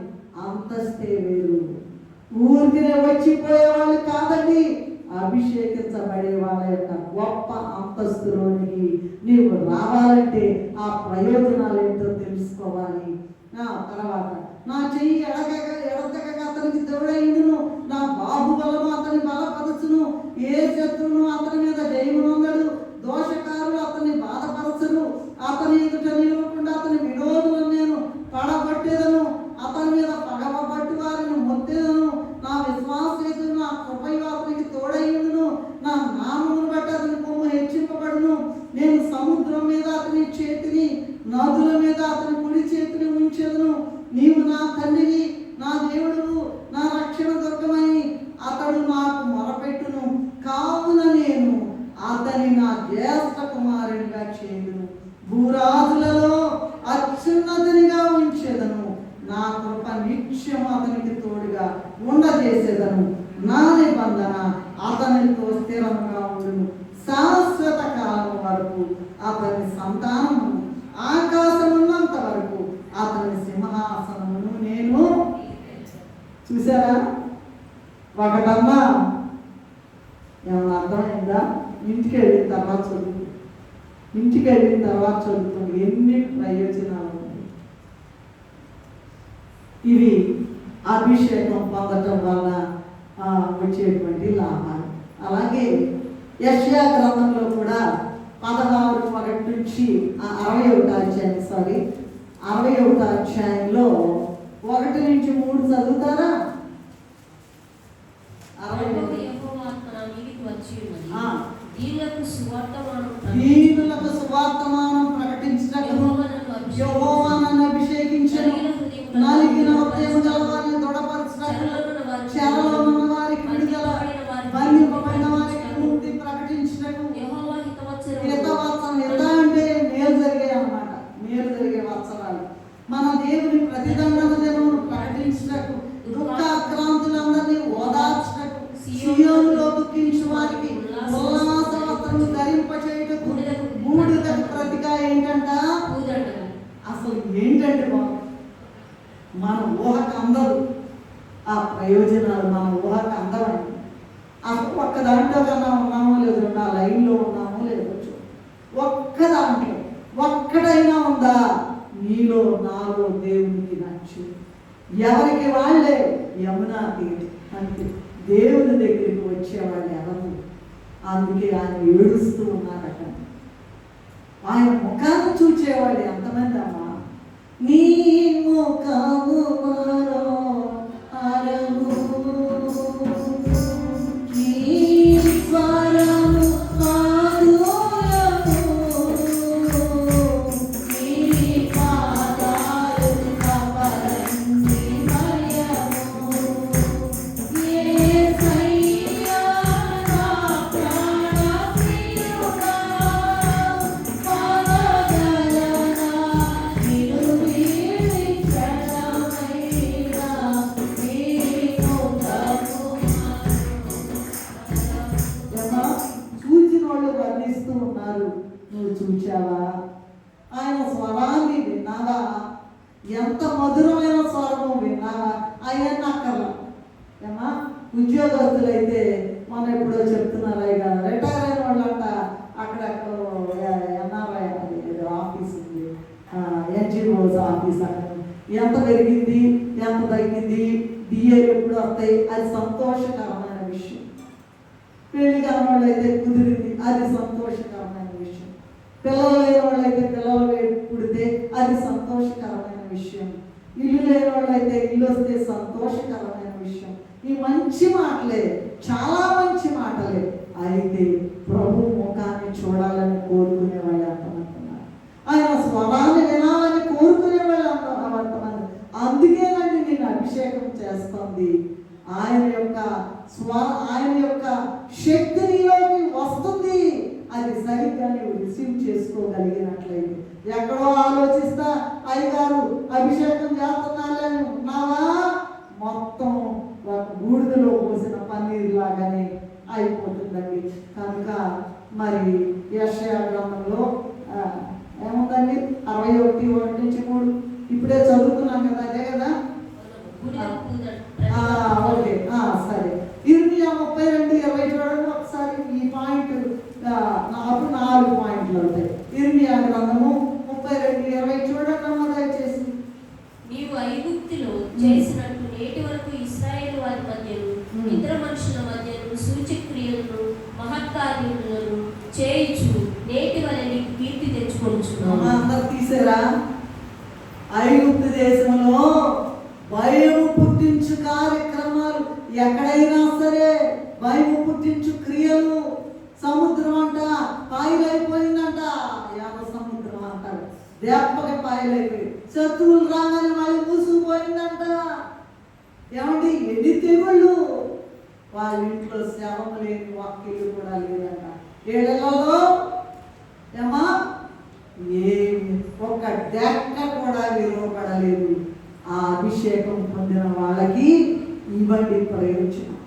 అంతస్తే వేరు. ఊరికినే వచ్చిపోయే వాళ్ళు కాదండి, అభిషేకించబడే వాళ్ళ యొక్క గొప్ప అంతస్తులోనికి నీవు రావాలంటే ఆ ప్రయోజనాలు ఏంటో తెలుసుకోవాలి. తర్వాత నా చెయ్యి ఎడతెగగా అతనికి తోడైండును, నా బాహుబలము అతని బలపరచును. ఏ శత్రువును అతని మీద జయమునొందడు, దోషకారులు అతన్ని బాధపరచరు. అతని ఎదుట నిలవకుండా అతని విరోధులను నేను పడగొట్టేదను, అతని మీద పగబట్టి వారిని మొత్తేదను. నా విశ్వాసేతు నా కృపయు అతనికి తోడైండును, నా నామమును బట్టి అతని కొమ్ము హెచ్చింపబడును. నేను సముద్రం మీద అతని చేతిని, నదుల మీద అతని కుడి చేతిని ఉంచెదను. నీవు నా తండ్రివి, నా దేవుడు, నా రక్షణ దుర్గమని అతడు నాకు మొరపెట్టును. కావున నేను అతని నా జ్యేష్ఠ కుమారునిగా చేయును, భూరాజులలో అత్యున్నతునిగా ఉంచెదను. నా కృప నిత్యం అతనికి తోడుగా ఉండజేసేదను. నా నిబంధన అతనితో స్థిరముగా ఉండును. శాశ్వత కాలం వరకు అతని సంతానము, ఆకాశమున్నంత వరకు అతని సింహాసనమును నేను. చూసారా? ఒకటన్నా ఏమన్నా అర్థమైందా? ఇంటికి వెళ్ళిన తర్వాత చదువుతుంది. ఎన్ని ప్రయోజనాలు ఉన్నాయి. ఇవి అభిషేకం పొందటం వల్ల వచ్చేటువంటి లాభాలు. అలాగే యెషయా గ్రంథంలో కూడా 16:1 నుంచి 61 అధ్యాయంలో 1 నుంచి 3 చదువుతారా? దీనులకు సువార్తమానం ప్రకటించటకు యెహోవా నన్ను అభిషేకించెను. నలిగిన హృదయం గలవారిని దృఢపరచుటకు, చెరలో ఉన్న వారికి విడుదల, బంధింపబడిన వారికి ముక్తి ప్రకటించుటకు. హితవత్సరం ఎంత అంటే మేలు జరిగే అన్నమాట, మేలు జరిగే వత్సరాలు. మన దేవుని ప్రతిదండన దినమును ప్రకటించుటకు, దుఃఖాక్రాంతులందరినీ ఓదార్చుటకు, సియోనులో దుఃఖించు వారికి ఉల్లాస వస్త్రము ధరింపచేయుటకు. బూడిదకు ప్రతిగా ఏంటంట? అసలు ఏంటంటే మన ఊహకు అందదు ఆ ప్రయోజనాలు, మన ఊహకు అందవండి. అసలు ఒక్క దాంట్లో కన్నా ఉన్నామో లేదో, నా లైన్లో ఉన్నామో లేదో, ఒక్క దాంట్లో ఒక్కడైనా ఉందా నీలో నాలో దేవునికి నచ్చు? ఎవరికి వాళ్ళే యమునా తీరు అంతే. దేవుని దగ్గరికి వచ్చేవాళ్ళు ఎవరు? అందుకే ఆయన ఏడుస్తూ ఉన్నారట. ఆయన ముఖాన్ని చూచేవాళ్ళు ఎంతమంది అమ్మా? నీ ముఖము మరో అరము, నీ స్వరము మాధుర్యము, నీ పాదాలు కపరంది మయము. యేసయ్యా నా ప్రాణ ప్రియుడా, పరగలనా నిన్ను వీడి క్షణమైనా నీ ముఖము. చూచిన వాళ్ళు వర్ణిస్తూ ఉన్నారు, నువ్వు చూచావా? ఆయన స్వరాన్ని విన్నావా? ఎంత మధురమైన స్వరము విన్నావా? అయ్యన్న అక్కర్లా. ఏమా ఉద్యోగస్తులైతే మనం ఎప్పుడో చెప్తున్నారు, ఇక రిటైర్ అయిన వాళ్ళంట అక్కడెక్కడో ఎన్ఆర్ఐ ఆఫీస్ ఉంది, ఎన్జిఓస్ ఆఫీస్, అక్కడ ఎంత పెరిగింది, ఎంత తగ్గింది, డిఏలు ఎప్పుడు వస్తాయి, అది సంతోషకరమైన విషయం. పెళ్లి కాని వాళ్ళు అయితే కుదిరింది, అది సంతోషకరమైన విషయం. పిల్లలు లేని వాళ్ళు అయితే పిల్లలు పుడితే అది సంతోషకరమైన విషయం. ఇల్లు లేని వాళ్ళు అయితే ఇల్లు వస్తే సంతోషకరమైన విషయం. ఈ మంచి మాటలే, చాలా మంచి మాటలే. అయితే ప్రభు ముఖాన్ని చూడాలని కోరుకునే వాళ్ళు ఎంతమంటున్నారు? ఆయన స్వరాన్ని వినాలని కోరుకునే వాళ్ళు ఎంతమంది? అందుకేనండి నేను అభిషేకం చేస్తుంది ఆయన యొక్క ఆయన యొక్క శక్తి నీలోకి వస్తుంది. అది సరిగ్గా నువ్వు రిసీవ్ చేసుకోగలిగినట్లయితే. ఎక్కడో ఆలోచిస్తా అయ్యగారు అభిషేకం చేస్తున్నారని ఉన్నావా, మొత్తం ఒక బూడిదలో పోసిన పన్నీర్ లాగానే అయిపోతుందండి. కనుక మరి యెషయా గ్రంథంలో ఏముందండి 61:1-3 ఇప్పుడే చదువుతున్నాం కదా, అదే కదా. ఓకే, సరే. ఇర్మియా 32:20 చూడండి ఒకసారి. ఈ పాయింట్ అప్పుడు 4 పాయింట్లు ఉంటాయి. ఇర్మియా గ్రంథము 32:20 చూడండి అమ్మ దయచేసి. నీవు ఐగుప్తులో చేసినట్టు నేటి వరకు ఇశ్రాయేలు వారి మధ్యను ఇతర మనుషుల మధ్యను సూచక్రియలను మహత్కార్యములను చేయించు నేటి వలె నీకు కీర్తి తెచ్చుకొనుచున్నాను. అందరు తీసారా? ఐగుప్తు దేశంలో భయము పుట్టించు కార్యక్రమాలు ఎక్కడైనా సరే, భయము పుట్టించు క్రియలు. సముద్రం అంట పాయలైపోయిందంట, యావ సముద్రం అంటారు, దెబ్బకి పాయలైపోయి శత్రువులు రాగానే మళ్ళీ మూసుకుపోయిందంట. ఏమండి ఎన్ని తెగుళ్ళు! వాళ్ళ ఇంట్లో శవము లేని వాక్యలు కూడా లేదంట. ఏళ్ళలో ఏమా ఏమి ఒక డెక్క కూడా విలువపడలేదు. ఆ అభిషేకం పొందిన వాళ్ళకి ఇవ్వండి ప్రయోజనం,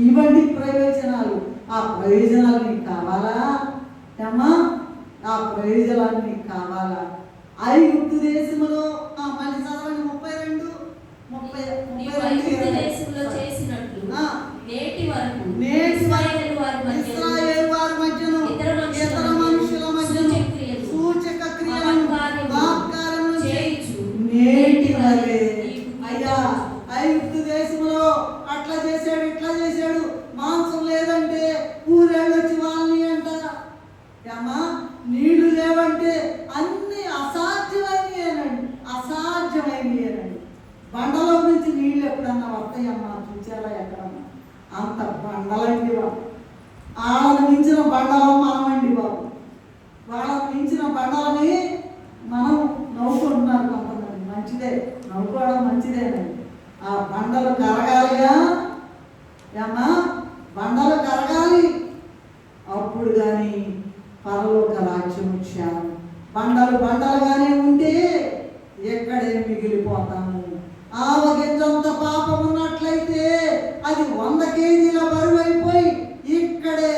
ఇవ్వండి ప్రయోజనాలు. ఆ ప్రయోజనాలు నీకు కావాలా ఏమా? ఆ ప్రయోజనాలు నీకు కావాలా? ఐగుప్తు దేశంలో మళ్ళీ చదవండి 32:32 దేశంలో చేసినట్లు నేటి వరకు ఇశ్రాయేలు వారి మధ్యను ఇతర మనుషుల మధ్యను సూచక క్రియలను చేయించు నేటి వలె. అయ్యా ఐగుప్తు దేశంలో అట్లా చేశాడు, ఇట్లా చేశాడు, మాంసం లేదంటే ఊరేళ్ళు వచ్చి వాళ్ళని అంట. ఏమా నీళ్లు లేవంటే అన్ని అసాధ్యమైనవి, అసాధ్యమైనవి. బండలో నుంచి నీళ్ళు ఎప్పుడన్నా వస్తాయమ్మా? చూచారా ఎక్కడన్నా? అంత బండలండి బాబు. వాళ్ళని మించిన బండలం మనమండి బాబు. వాళ్ళని మించిన బండలని మనం నవ్వుకుంటున్నారు కొంతమంది. మంచిదే, నవ్వుకోవడం మంచిదేనండి. ఆ బండలు కరగాలిగా ఏమా? బండలు కరగాలి, అప్పుడు కానీ పరలోక రాజ్యం వచ్చాము. బండలుగానే ఉంటే ఎక్కడే మిగిలిపోతాము. ఆవగింజంత పాపం ఉన్నట్లయితే అది 100 కేజీల బరువు అయిపోయి ఇక్కడే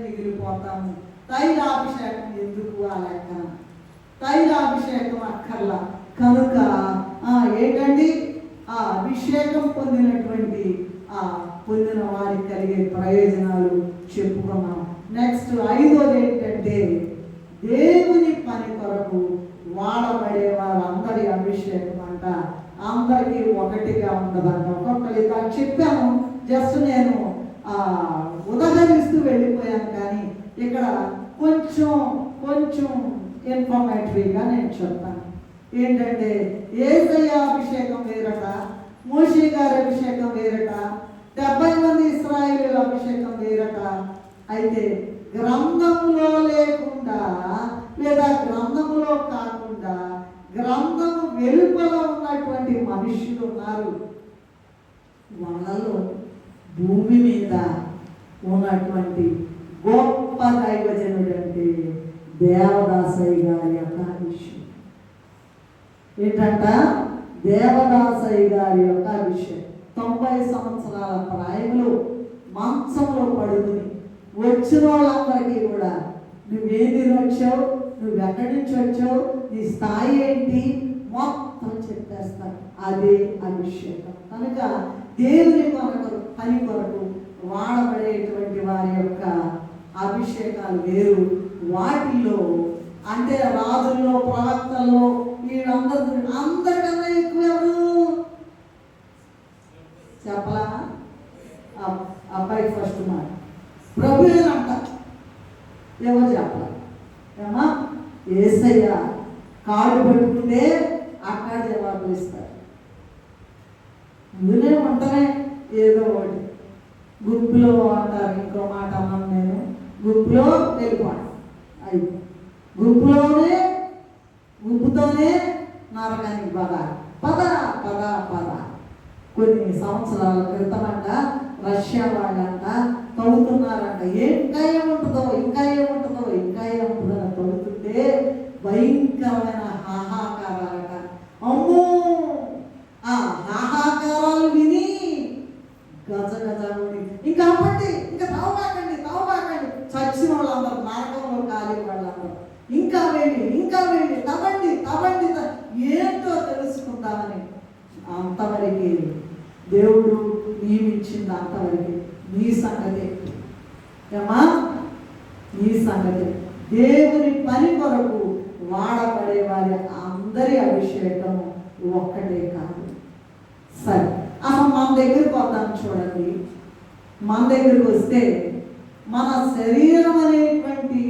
మిగిలిపోతాము. తైలాభిషేకం ఎందుకు? ఆ లెక్కన తైలాభిషేకం అక్కర్లా. కనుక ఏంటండి ఆ అభిషేకం పొందినటువంటి పొందిన వారికి కలిగే ప్రయోజనాలు చెప్పుకున్నాం. నెక్స్ట్ 5వది ఏంటంటే దేవుని పని కొరకు వాడబడే వారందరి అభిషేకం అంట. అందరికీ ఒకటిగా ఉండదంట. ఒక్కొక్కరి చెప్పాను, జస్ట్ నేను ఉదహరిస్తూ వెళ్ళిపోయాను. కానీ ఇక్కడ కొంచెం ఇన్ఫర్మేటరీగా నేను చెప్తాను. ఏంటంటే యేసయ్య అభిషేకం వేరట, మోషే గారి అభిషేకం వేరట, 70 మంది ఇశ్రాయేలీయుల అభిషేకం వేరట. అయితే గ్రంథములో లేకుండా లేదా గ్రంథములో కాకుండా గ్రంథము వెలుపల ఉన్నటువంటి మనుషులు ఉన్నారు. వాళ్ళలో భూమి మీద ఉన్నటువంటి గొప్ప దైవజనుడు అంటే దేవదాసయ్య గారి యొక్క అభిషేకం. ఏంటంట? దేవదాసయ్య గారి యొక్క అభిషేకం. 90 సంవత్సరాల ప్రాయంలో మంచంలో పడుకుని వచ్చిన వాళ్ళందరికీ కూడా నువ్వేది వచ్చావు, నువ్వు ఎక్కడి నుంచి వచ్చావు, నీ స్థాయి ఏంటి మొత్తం చెప్పేస్తాను. అదే అభిషేకం. కనుక దేవుని పని కొరకు వాడబడేటువంటి వారి యొక్క అభిషేకాలు వేరు. వాటిల్లో అంటే రాజుల్లో, ప్రవక్తల్లో అందరికన్నా ఎక్కువ ఎవరు చెప్పలా? అబ్బాయి ఫస్ట్ మాట ప్రభు అంట. ఎవరు చెప్పలా? ఏమా యేసయ్య కాడు పెట్టుకుంటే అక్కడ జవాబులు ఇస్తారు. అందులో ఉంటనే ఏదో ఒకటి గుంపులో అంటారు. ఇంకో మాట అన్నాను నేను, గుంపులో వెళ్ళిపోవడం. అయ్యి గుంపుతోనే నరకానికి పద. కొన్ని సంవత్సరాల క్రితమంట రష్యా వాళ్ళంట తవ్వుతున్నారంట. ఇంకా ఏముంటుందో అని తవ్వుతుంటే భయంకరమైన హాహాకారాలట. అమ్మో, ఆ హాహాకారాలు విని గజగజాముడి ఇంకా అవ్వండి, ఇంకా తవ్వబాకండి, చచ్చిన వాళ్ళందరూ, నరకంలో కాలి వాళ్ళందరూ ఇంకా వెళ్ళి తవ్వండి ఏంటో తెలుసుకుందామని అంతవరకు దేవుడు నియమించింది. అంతవరకు నీ సంగతి ఏమా, నీ సంగతి. దేవుని పని కొరకు వాడబడే వారి అందరి అభిషేకం ఒక్కటే కాదు. సరే, అసలు మన దగ్గరికి వద్దాం. చూడండి, మన దగ్గరికి వస్తే మన శరీరం అనేటువంటి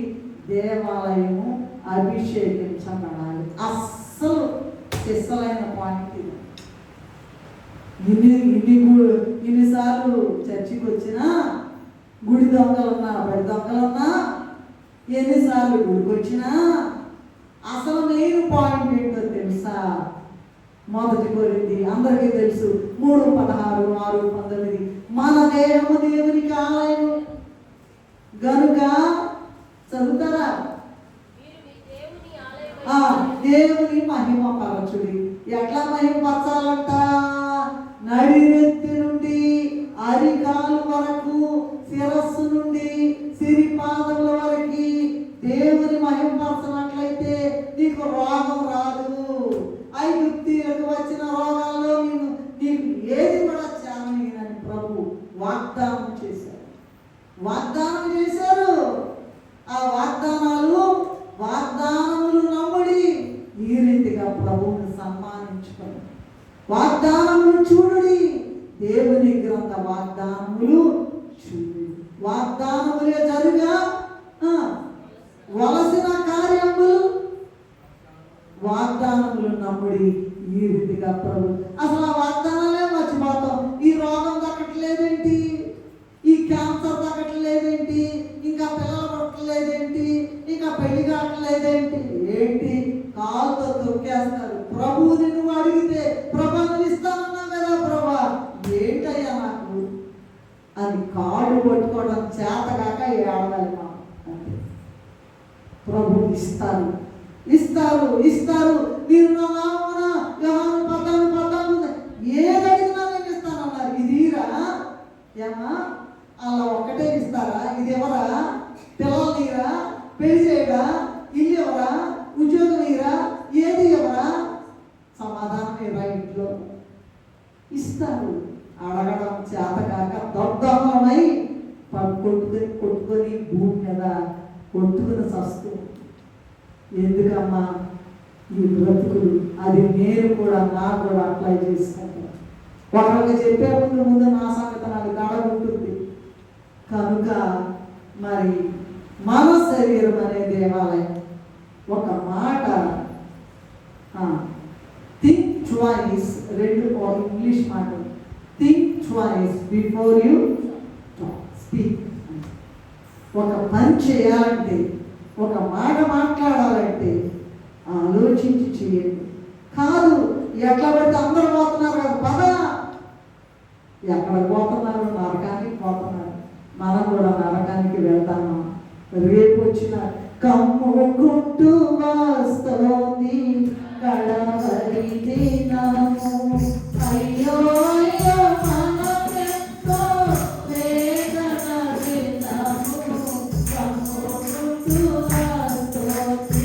దేవాలయము అభిషేకించబడాలి. అస్సలు శిస్సలైన పాయింట్ ఇది. ఇన్నిసార్లు చర్చికి వచ్చినా, గుడి దొంగలున్నా బడి దొంగలున్నా, ఎన్నిసార్లు గుడికి వచ్చినా అసలు మెయిన్ పాయింట్ ఏంటో తెలుసా? మొదటి కొరింథీ అందరికీ తెలుసు 3:16, 6:19 మన దేహము దేవునికి ఆలయం గనుక, చదువుతారా? దేవుని మహిమ పరచుడి. ఎట్లా మహిమపరచాలంట? నడినెత్తి నుండి అరికాలు వరకు, శిరస్సు నుండి సిరిపాదముల వరకు దేవుని మహిమపరచినట్లయితే నీకు రోగం రాదు. ఐగుప్తీయులకు వచ్చిన రోగాల్లో నీకు ఏది కూడా చాలని ప్రభు వాగ్దానం చేశారు. ఆ వాగ్దానములు నమ్ముడి. ఈ రీతిగా ప్రభువుని సన్మానించుకొని వాగ్దానములు చూడుడి. దేవుని గ్రంథ వాగ్దానములు చూడు. వాగ్దానములే జరుగా వలసిన కార్యములు వాగ్దానములు నమ్ముడి. ఈ రీతిగా ప్రభు అసలు ఆ వాగ్దానాలే మర్చిపోతాం. ఈ రోగం దక్కట్లేదేంటి, ఈ క్యాన్సర్ తగ్గట్లేదేంటి, ఇంకా పిల్లలు పట్టలేదేంటి, ఇంకా పెళ్లి కావట్లేదేంటి, ఏంటి కాలుతో తొక్కేస్తారు. ప్రభువుని నువ్వు అడిగితే ప్రభావం ఇస్తానన్నా కదా, ప్రభా ఏంటయ్యా నాకు అని కాళ్ళు పట్టుకోవడం చేతగాక ఏడవాలి మనం. అంటే ప్రభు ఇస్తారు. మీరు నా నామమున యోహాను 14:14 ఏది అడిగినా నేను ఇస్తానన్నారు. ఇదిరా ఏమా అలా ఒక్కటే ఇస్తారా? ఇది ఎవరా? పిల్లలు నీరా? పెళ్లి చేయడా? ఇల్లు ఎవరా? ఉద్యోగం నీరా? ఏది ఎవరా? సమాధానం ఇరా ఇంట్లో ఇస్తారు. అడగడం చేతకాక దొడ్డమై కొట్టుకొని భూమి మీద కొట్టుకుని చస్తూ, ఎందుకమ్మా ఈ బ్రతుకులు? అది నేను కూడా నాకు కూడా అప్లై చేసుకుంటాను. ఒకరికి చెప్పే ముందు నా సంగతి నాకు దడ ఉంటుంది కనుక మరి మన శరీరం అనే దేవాలయం. ఒక మాట థింక్ ట్వైస్, రెండు ఇంగ్లీష్ మాటలు. Think twice before you speak. ఒక పని చేయాలంటే, ఒక మాట మాట్లాడాలంటే ఆలోచించి చేయండి. కాదు ఎట్లా పడితే అందరూ పోతున్నారు కదా, పద ఎక్కడ పోతున్నారు? నరకానికి పోతున్నారు. మనం కూడా నరకానికి వెళ్తాము. రేపు వచ్చిన కమ్ముకుంటూ వస్తోంది కడవరి దినము, అయ్యో అయ్యో మనమెంతో వేదన విన్నాము, కమ్ముకుంటూ వస్తోంది.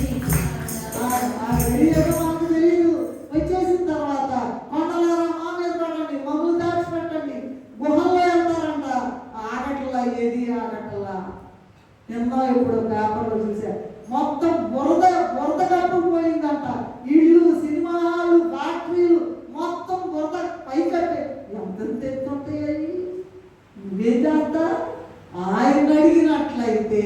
మనకు తెలియదు. వచ్చేసిన తర్వాత కొండలారా మా మీద పడండి, మమ్మల్ని దాచిపెట్టండి, గుహల్లో వెళ్తారంట. ఆగట్లా, ఏది ఆగట్లా. ఎన్నో ఇప్పుడు పేపర్లో చూసా, మొత్తం బురద కప్పుకుపోయిందంట. ఇళ్ళు, సినిమా హాలు, ఫ్యాక్టరీలు మొత్తం బురద పైకట్టే. ఎంత ఎత్తుంటాయి? నువ్వేం చేస్తా? ఆయన అడిగినట్లయితే,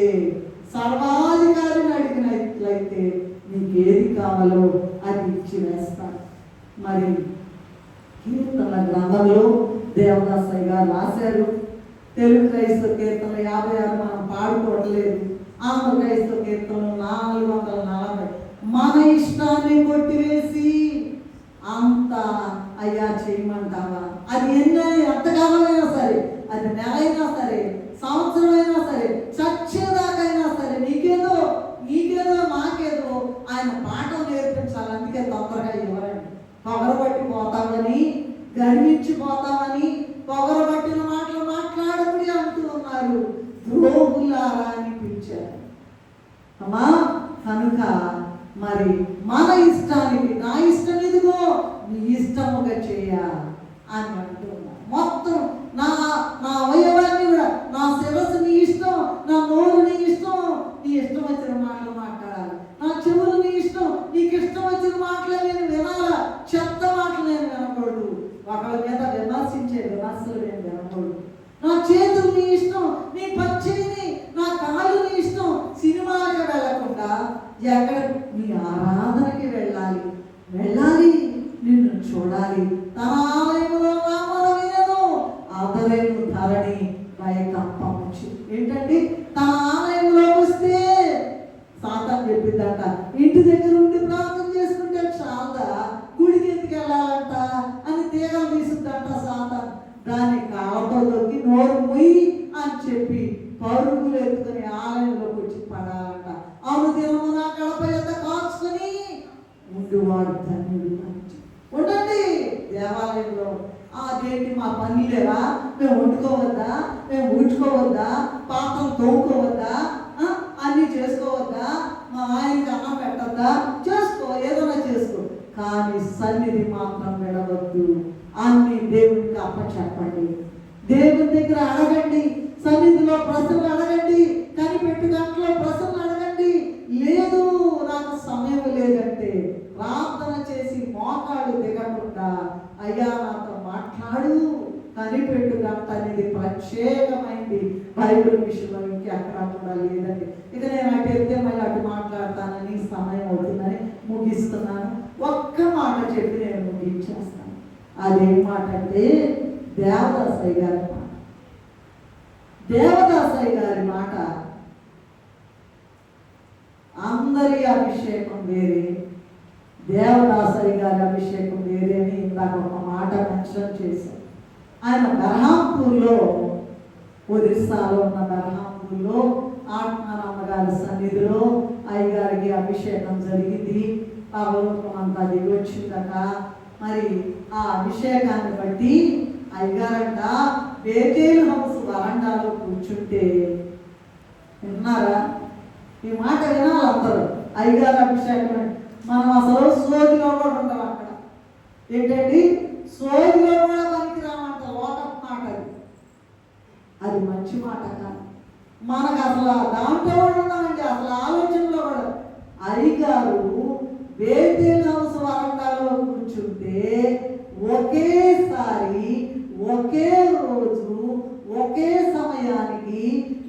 సర్వాధికారిని అడిగినట్లయితే నీకు ఏది కావాలో అది ఇచ్చి వేస్తాను. మరి కీర్తన గ్రంథంలో దేవదాసయ్య గారు రాశారు. తెలుగు క్రైస్తవ కీర్తనలు 56 మనం పాడుకోవట్లేదు. ఆంధ్ర క్రైస్తవ కీర్తనలు 440. మన ఇష్టాన్ని కొట్టివేసి అంత అయ్యా చేయమంటావా? అది ఎంతకాలమైనా సరే, అది నెల అయినా సరే, సంవత్సరం అయినా సరే, చచ్చేదాకైనా సరే, నీకేదో మాకేదో ఆయన పాఠం నేర్పించాలి. అందుకే తొందరగా ఇవ్వరండి. పొగరబట్టి పోతామని, గర్వించిపోతామని, పొగరబట్టిన మాటలు మాట్లాడకుడి అంటూ ఉన్నారు. ద్రోహులారా అని పిలిచారు. అమ్మా కనుక మరి మన ఇష్టానికి, నా ఇష్టం ఇదిగో నీ ఇష్టముగా చేయ అని అంటున్నా. మొత్తం నా అవయవాన్ని కూడా, నా శిరస్సు నీ ఇష్టం, నా నోరు నీ ఇష్టం, నీ ఇష్టం వచ్చిన మాటలు మాట్లాడాలి. నా చెవులు నీ ఇష్టం, నీకు ఇష్టం వచ్చిన మాటలే నేను వినాలా, చెత్త మాటలు నేను వినకూడదు. ఒకళ్ళ మీద విమర్శించే విమర్శలు నేను వినకూడదు. నా చేతులు నీ ఇష్టం, నీ పచ్చేని, నా కాళ్ళు నీ ఇష్టం. సినిమాలకు వెళ్ళకుండా ఎక్కడ నీ ఆరాధనకి వెళ్ళాలి, నిన్ను చూడాలి. తన ఆలయంలో నా మొర వినెను, ఆదరేను ధరణి భయకంపముచ్చు. ఏంటంటే తన ఆలయంలోకి వస్తే సాతాను చెప్పిందంట, ఇంటి దగ్గర ఉండి ప్రార్థన చేసుకుంటే చాలదా, గుడికి ఎందుకు వెళ్ళాలంట అని తీగలు తీసుకుందంట సాతాను. దాన్ని కాళ్ళతో దొక్కి నోరు మొయ్యి అని చెప్పి పరుగులు ఎత్తుకుని ఆలయంలోకి వచ్చి పడాలంట. అవును దినము నా కడప ఎంత కాచుకొని ఉండువాడు ధన్యుడు. ఉండండి దేవాలయంలో. అదేంటి మా పని లేవా, మేము వండుకోవద్దా, మేము ఊడ్చుకోవద్దా, పాత్రలు తోముకోవద్దా, అన్నీ చేసుకోవద్దా, మా ఆయనకి అన్నం పెట్టద్దా, చేసుకో, ఏదైనా చేసుకో, కానీ సన్నిధి మాత్రం విడవద్దు. అన్ని దేవునికి అప్పచెప్పండి. దేవుని దగ్గర అడగండి, సన్నిధిలో ప్రశ్నలు అడగండి, కనిపెట్టు గంటలో ప్రశ్నలు అడగండి. లేదు నాకు సమయం లేదంటే ప్రార్థన చేసి మోకాళ్ళు దిగకుండా అయ్యా నాతో మాట్లాడు. కనిపెట్టు గంట అనేది ప్రత్యేకమైంది బైబిల్ విషయంలో, ఇంకెక్కడా కూడా లేదండి. ఇక నేను అటు వెళ్తే మళ్ళీ అటు మాట్లాడతానని సమయం అవుతుందని ముగిస్తున్నాను. ఒక్క మాట చెప్పి నేను ముగించేస్తాను. అదేం మాట అంటే దేవదాసయ్య గారి మాట. దేవదాసయ్య గారి మాట, అందరి అభిషేకం వేరే, దేవదాసయ్య గారి అభిషేకం వేరే అని ఇందాక ఒక మాట మెన్షన్ చేశారు. ఆయన బర్హాంపూర్లో, ఒరిస్సాలో ఉన్న బర్హాంపూర్లో ఆత్మారామ గారి సన్నిధిలో అయ్యగారికి అభిషేకం జరిగింది. పరలోకం అంతా దిగి వచ్చిందట. మరి ఆ అభిషేకాన్ని బట్టి అయ్యగారంట బేతేలు హౌస్ వరండాలో కూర్చుంటే, విన్నారా ఈ మాట? వినాలి అందరూ. అయ్యగారు అభిషేకం మనం అసలు సోదిలో కూడా ఉంటాం అక్కడ. ఏంటండి సోదిలో కూడా పనికి రామంట. లోకపు మాట అది మంచి మాట కాదు. మనకు అసలు దాంట్లో కూడా ఉన్నామండి, అసలు ఆలోచనలో కూడా. అయ్యగారు బేతేలు హౌస్ వరండాలో కూర్చుంటే ఒకేసారి, ఒకే రోజు, ఒకే సమయానికి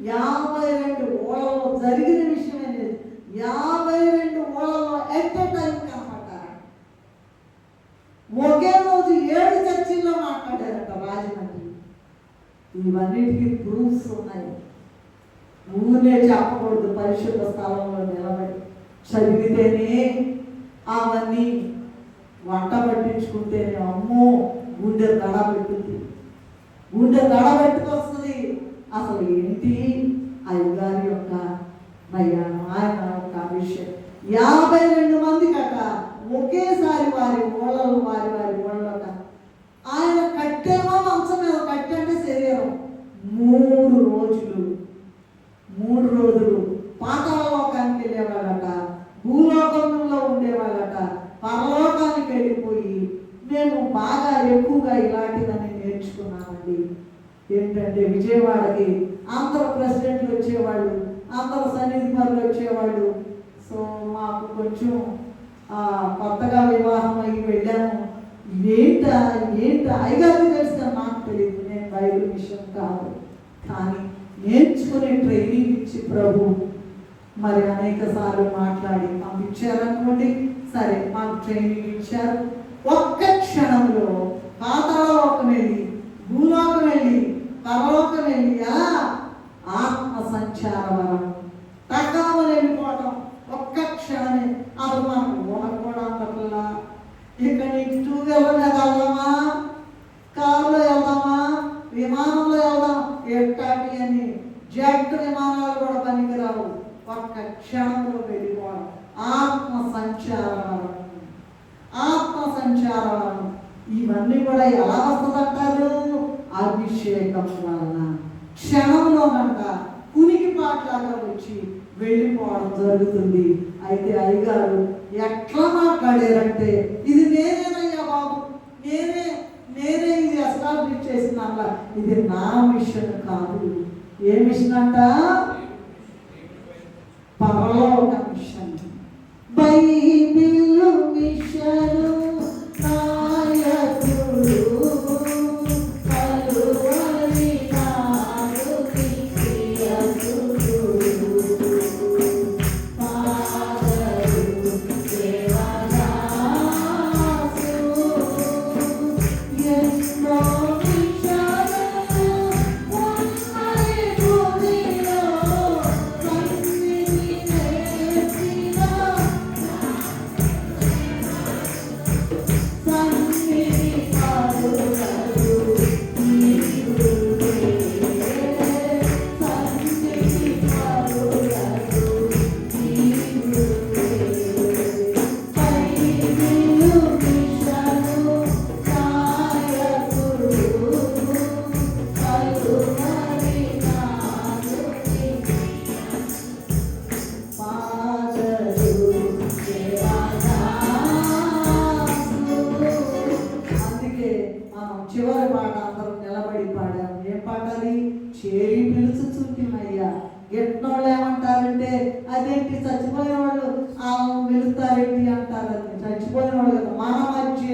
52 ఓళ్ళలో జరిగిన విషయం అనేది. 52 ఓళ్ళలో ఎట్ ఎ టైం కనపడ్డారు. ఒకే రోజు 7 చర్చిల్లో మాట్లాడారట రాజమండ్రి. ఇవన్నిటికీ ప్రూఫ్స్ ఉన్నాయి. ఊరే చెప్పకూడదు, పరిశుద్ధ స్థలంలో నిలబడి చదివితేనే, అవన్నీ వంట పట్టించుకుంటేనే అమ్మో గుండె దడ పెట్టుకుంది, గుండె దడ పెట్టుకొస్తుంది. అసలు ఏంటి అయ్యగారి యొక్క ప్రయాణం, ఆయన యొక్క అభిషేకం. 52 మంది కట ఒకేసారి వారి ఓళ్ళలు, వారి ఓళ్ళ ఆయన కట్టేమో మంచం మీద, కట్టంటే శరీరం 3 రోజులు పాతాళలోకానికి వెళ్ళేవాళ్ళట, భూలోకంలో ఉండేవాళ్ళట, పరలోకానికి వెళ్ళిపోయి మేము బాగా ఎక్కువగా ఇలాంటివన్నీ నేర్చుకున్నామండి. ఏంటంటే విజయవాడకి అందరు ప్రెసిడెంట్లు వచ్చేవాళ్ళు, అందరు సన్నిధి పనులు వచ్చేవాళ్ళు. సో మాకు కొంచెం కొత్తగా వివాహం అయ్యి వెళ్ళాము. ఏంట అయ్యగారికి తెలుసు, నాకు తెలియదు. నేను బైబిల్ విషయం కాదు, కానీ నేర్చుకునే ట్రైనింగ్ ఇచ్చి ప్రభు మరి అనేక సార్లు మాట్లాడి పంపించారనుకోండి. సరే మాకు ట్రైనింగ్ ఇచ్చారు. ఒక్క క్షణంలో పాతాళలోకం వెళ్ళి, భూలోకం వెళ్ళి, పరలోకం వెళ్ళి ఆత్మ సంచార వరం తక్కువ వెళ్ళిపోవటం ఒక్క క్షణమే. అది మనకు ఊహ కూడా అందట్లా. ఇక నీకు 2 వీలర్ మీద వెళ్దామా, కారులో జెట్ విమానాలు కూడా పనికిరావు. ఒక్క క్షణంలో వెళ్ళిపోవడం. ఆత్మ సంచారం, ఆత్మ సంచారం. ఇవన్నీ కూడా ఎలా వస్తుందంటారు? అభిషేకం వలన. క్షణంలోనంట కునికిపాట్లాగా వచ్చి వెళ్ళిపోవడం జరుగుతుంది. అయితే అయ్యగారు ఎట్లా మాట్లాడారంటే, ఇది నేనేనయ్యా బాబు, నేనే ఇది ఎస్టాబ్లిష్ చేసినా, ఇది నా మిషన్ కాదు. ఏ మిషన్ అంట? పరలోక మిషన్. బైబిల్ మిషన్ నాయకుడు కలువరి నాడు ప్రియసుడు పాదరు దేవదాసు ఎన్నో మిషను ఉన్నది భూమిలో సన్నిధి నేర్చిన సన్నిధి పరుగలు నీవులే. సన్నిధి పరుగలు నీవులే. బైబిలు మిషను నాయకుడు కలువరి నాడు పాదరు దేవదాసు. అందుకే మనం చివరి పాట అందరం నిలబడి పాడాము. ఏం పాట అది? చేరి పిలుచుచుంటిమయ్యా. గెట్టినోళ్ళు ఏమంటారంటే, అదేంటి చచ్చిపోయిన వాళ్ళు పిలుస్తారేంటి అంటారు. చచ్చిపోయిన వాళ్ళు కదా. మన మధ్య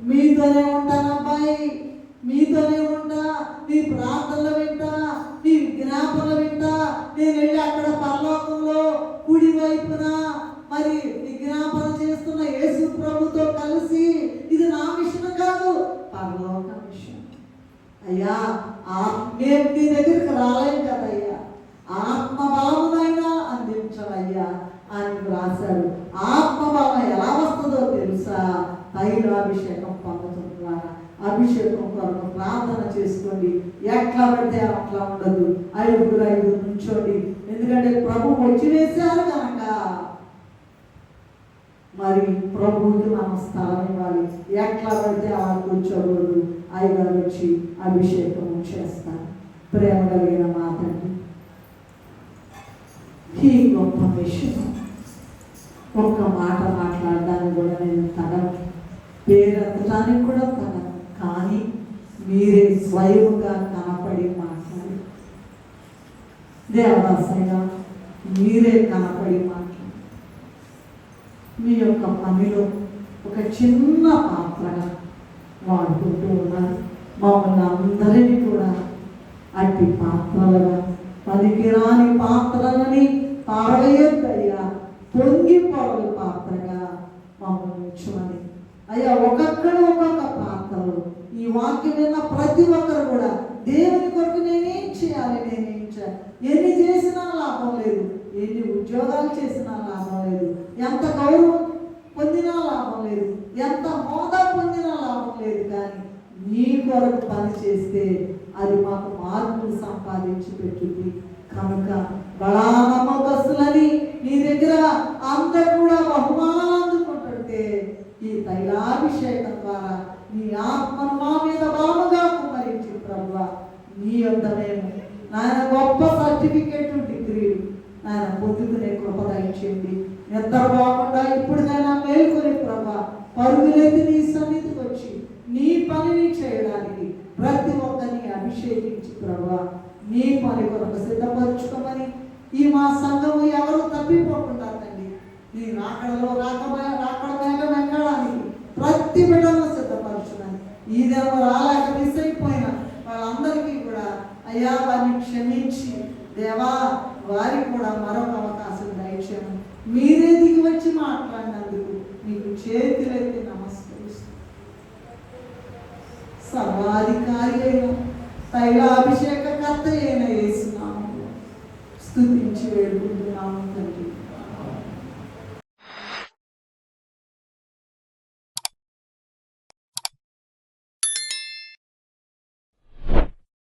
మీతోనే ఉంటానబ్బాయి, మీతోనే ఉంటా, నీ ప్రార్థనలు వింటా, నీ విజ్ఞాపనలు వింటా. నేను వెళ్ళి అక్కడ పరలోకంలో కుడి వైపున మరి విజ్ఞాపన చేస్తున్న యేసు ప్రభుతో కలిసి, ఇది నా మిషన్ కాదు, పరలోక మిషన్. అయ్యా మేము నీ దగ్గరికి రాలేం కదయ్యా, ఆత్మ బలమునైనా అందించవయ్యా అని రాశారు. ఆత్మ బలం ఎలా వస్తుందో తెలుసా? తైలాభిషేకం పొందడం ద్వారా. అభిషేకం కొరకు ప్రార్థన చేసుకోండి. ఎట్లా పడితే అట్లా ఉండదు. 5 నుంచోండి. ఎందుకంటే ప్రభు వచ్చి వేశారు కనుక మరి ప్రభువుకి మనం స్థలం ఇవ్వాలి. ఎట్లా పడితే అలా కూర్చోకూడదు. అయ్యగారు వచ్చి అభిషేకం చేస్తారు. ప్రేమ కలిగిన మా తండ్రి, ఈ గొప్ప విషయం ఒక్క మాట మాట్లాడడానికి కూడా నేను తగను, పేరెత్తడానికి కూడా తగను. కానీ మీరే స్వయముగా కనపడి మాట్లాడి, దేవదాసైనా మీరే కనపడి మాట్లాడి, మీ యొక్క పనిలో ఒక చిన్న పాత్రగా వాడుకుంటూ ఉన్నారు. మమ్మల్ని అందరినీ కూడా అట్టి పాత్రలుగా, పనికిరాని పాత్రలని పారవేయద్దయ్యా, పొంగి పొరల పాత్రగా మమ్మల్ని ఉంచమని. అయ్యా ఒక్కొక్కరు ఒక్కొక్క పాత్రలు. ఈ వాక్యం విన్న ప్రతి ఒక్కరు కూడా దేవుని కొరకు నేనేం చేయాలి, ఎన్ని చేసినా లాభం లేదు, ఎన్ని ఉద్యోగాలు చేసినా లాభం లేదు, ఎంత గౌరవం పొందినా లాభం లేదు, ఎంత హోదా పొందినా లాభం లేదు. కానీ నీ కొరకు పని చేస్తే అది మాకు మార్పులు సంపాదించి పెట్టుద్ది. కనుక బడా నమ్మకస్తులని నీ దగ్గర అందరూ కూడా బహుమానం అందుకుంటుంటే, ఈ తైలాభిషేకం ద్వారా నీ ఆత్మను మా మీద బలముగా కుమ్మరించి ప్రభువా, నీ యొద్ద మేము నాయన గొప్ప సర్టిఫికేట్ డిగ్రీలు నాయన పొందుకునే కృప దయచేయండి. నిద్రపోకుండా ఇప్పుడుకైనా మేలుకొని ప్రభా, పరుగులెత్తి నీ సన్నిధికి వచ్చి నీ పనిని చేయడానికి ప్రతి ఒక్కరిని అభిషేకించి ప్రభా, నీ పని కొరకు సిద్ధపరచుకోమని. ఈ మా సంఘము ఎవరు తప్పిపోకుండా తండ్రి, నీ రాకడలో రాకడ వేగం ఎక్కడానికి ప్రతి బిడ్డను సిద్ధపరచుదని. ఈ దినం రాలేక మిస్ అయిపోయిన వాళ్ళందరికీ కూడా అయ్యా వారిని క్షమించి దేవా, వారికి కూడా మరొక అవకాశం దయచేయమని మీరే దిగి వచ్చి మాట్లాడినందుకు మీకు చేతులెత్తి నమస్కరిస్తూ, సర్వాధికారి అయిన తైలాభిషేకకర్త అయిన యేసు నామములో స్తుతించి వేడుకుంటున్నాము తండ్రి.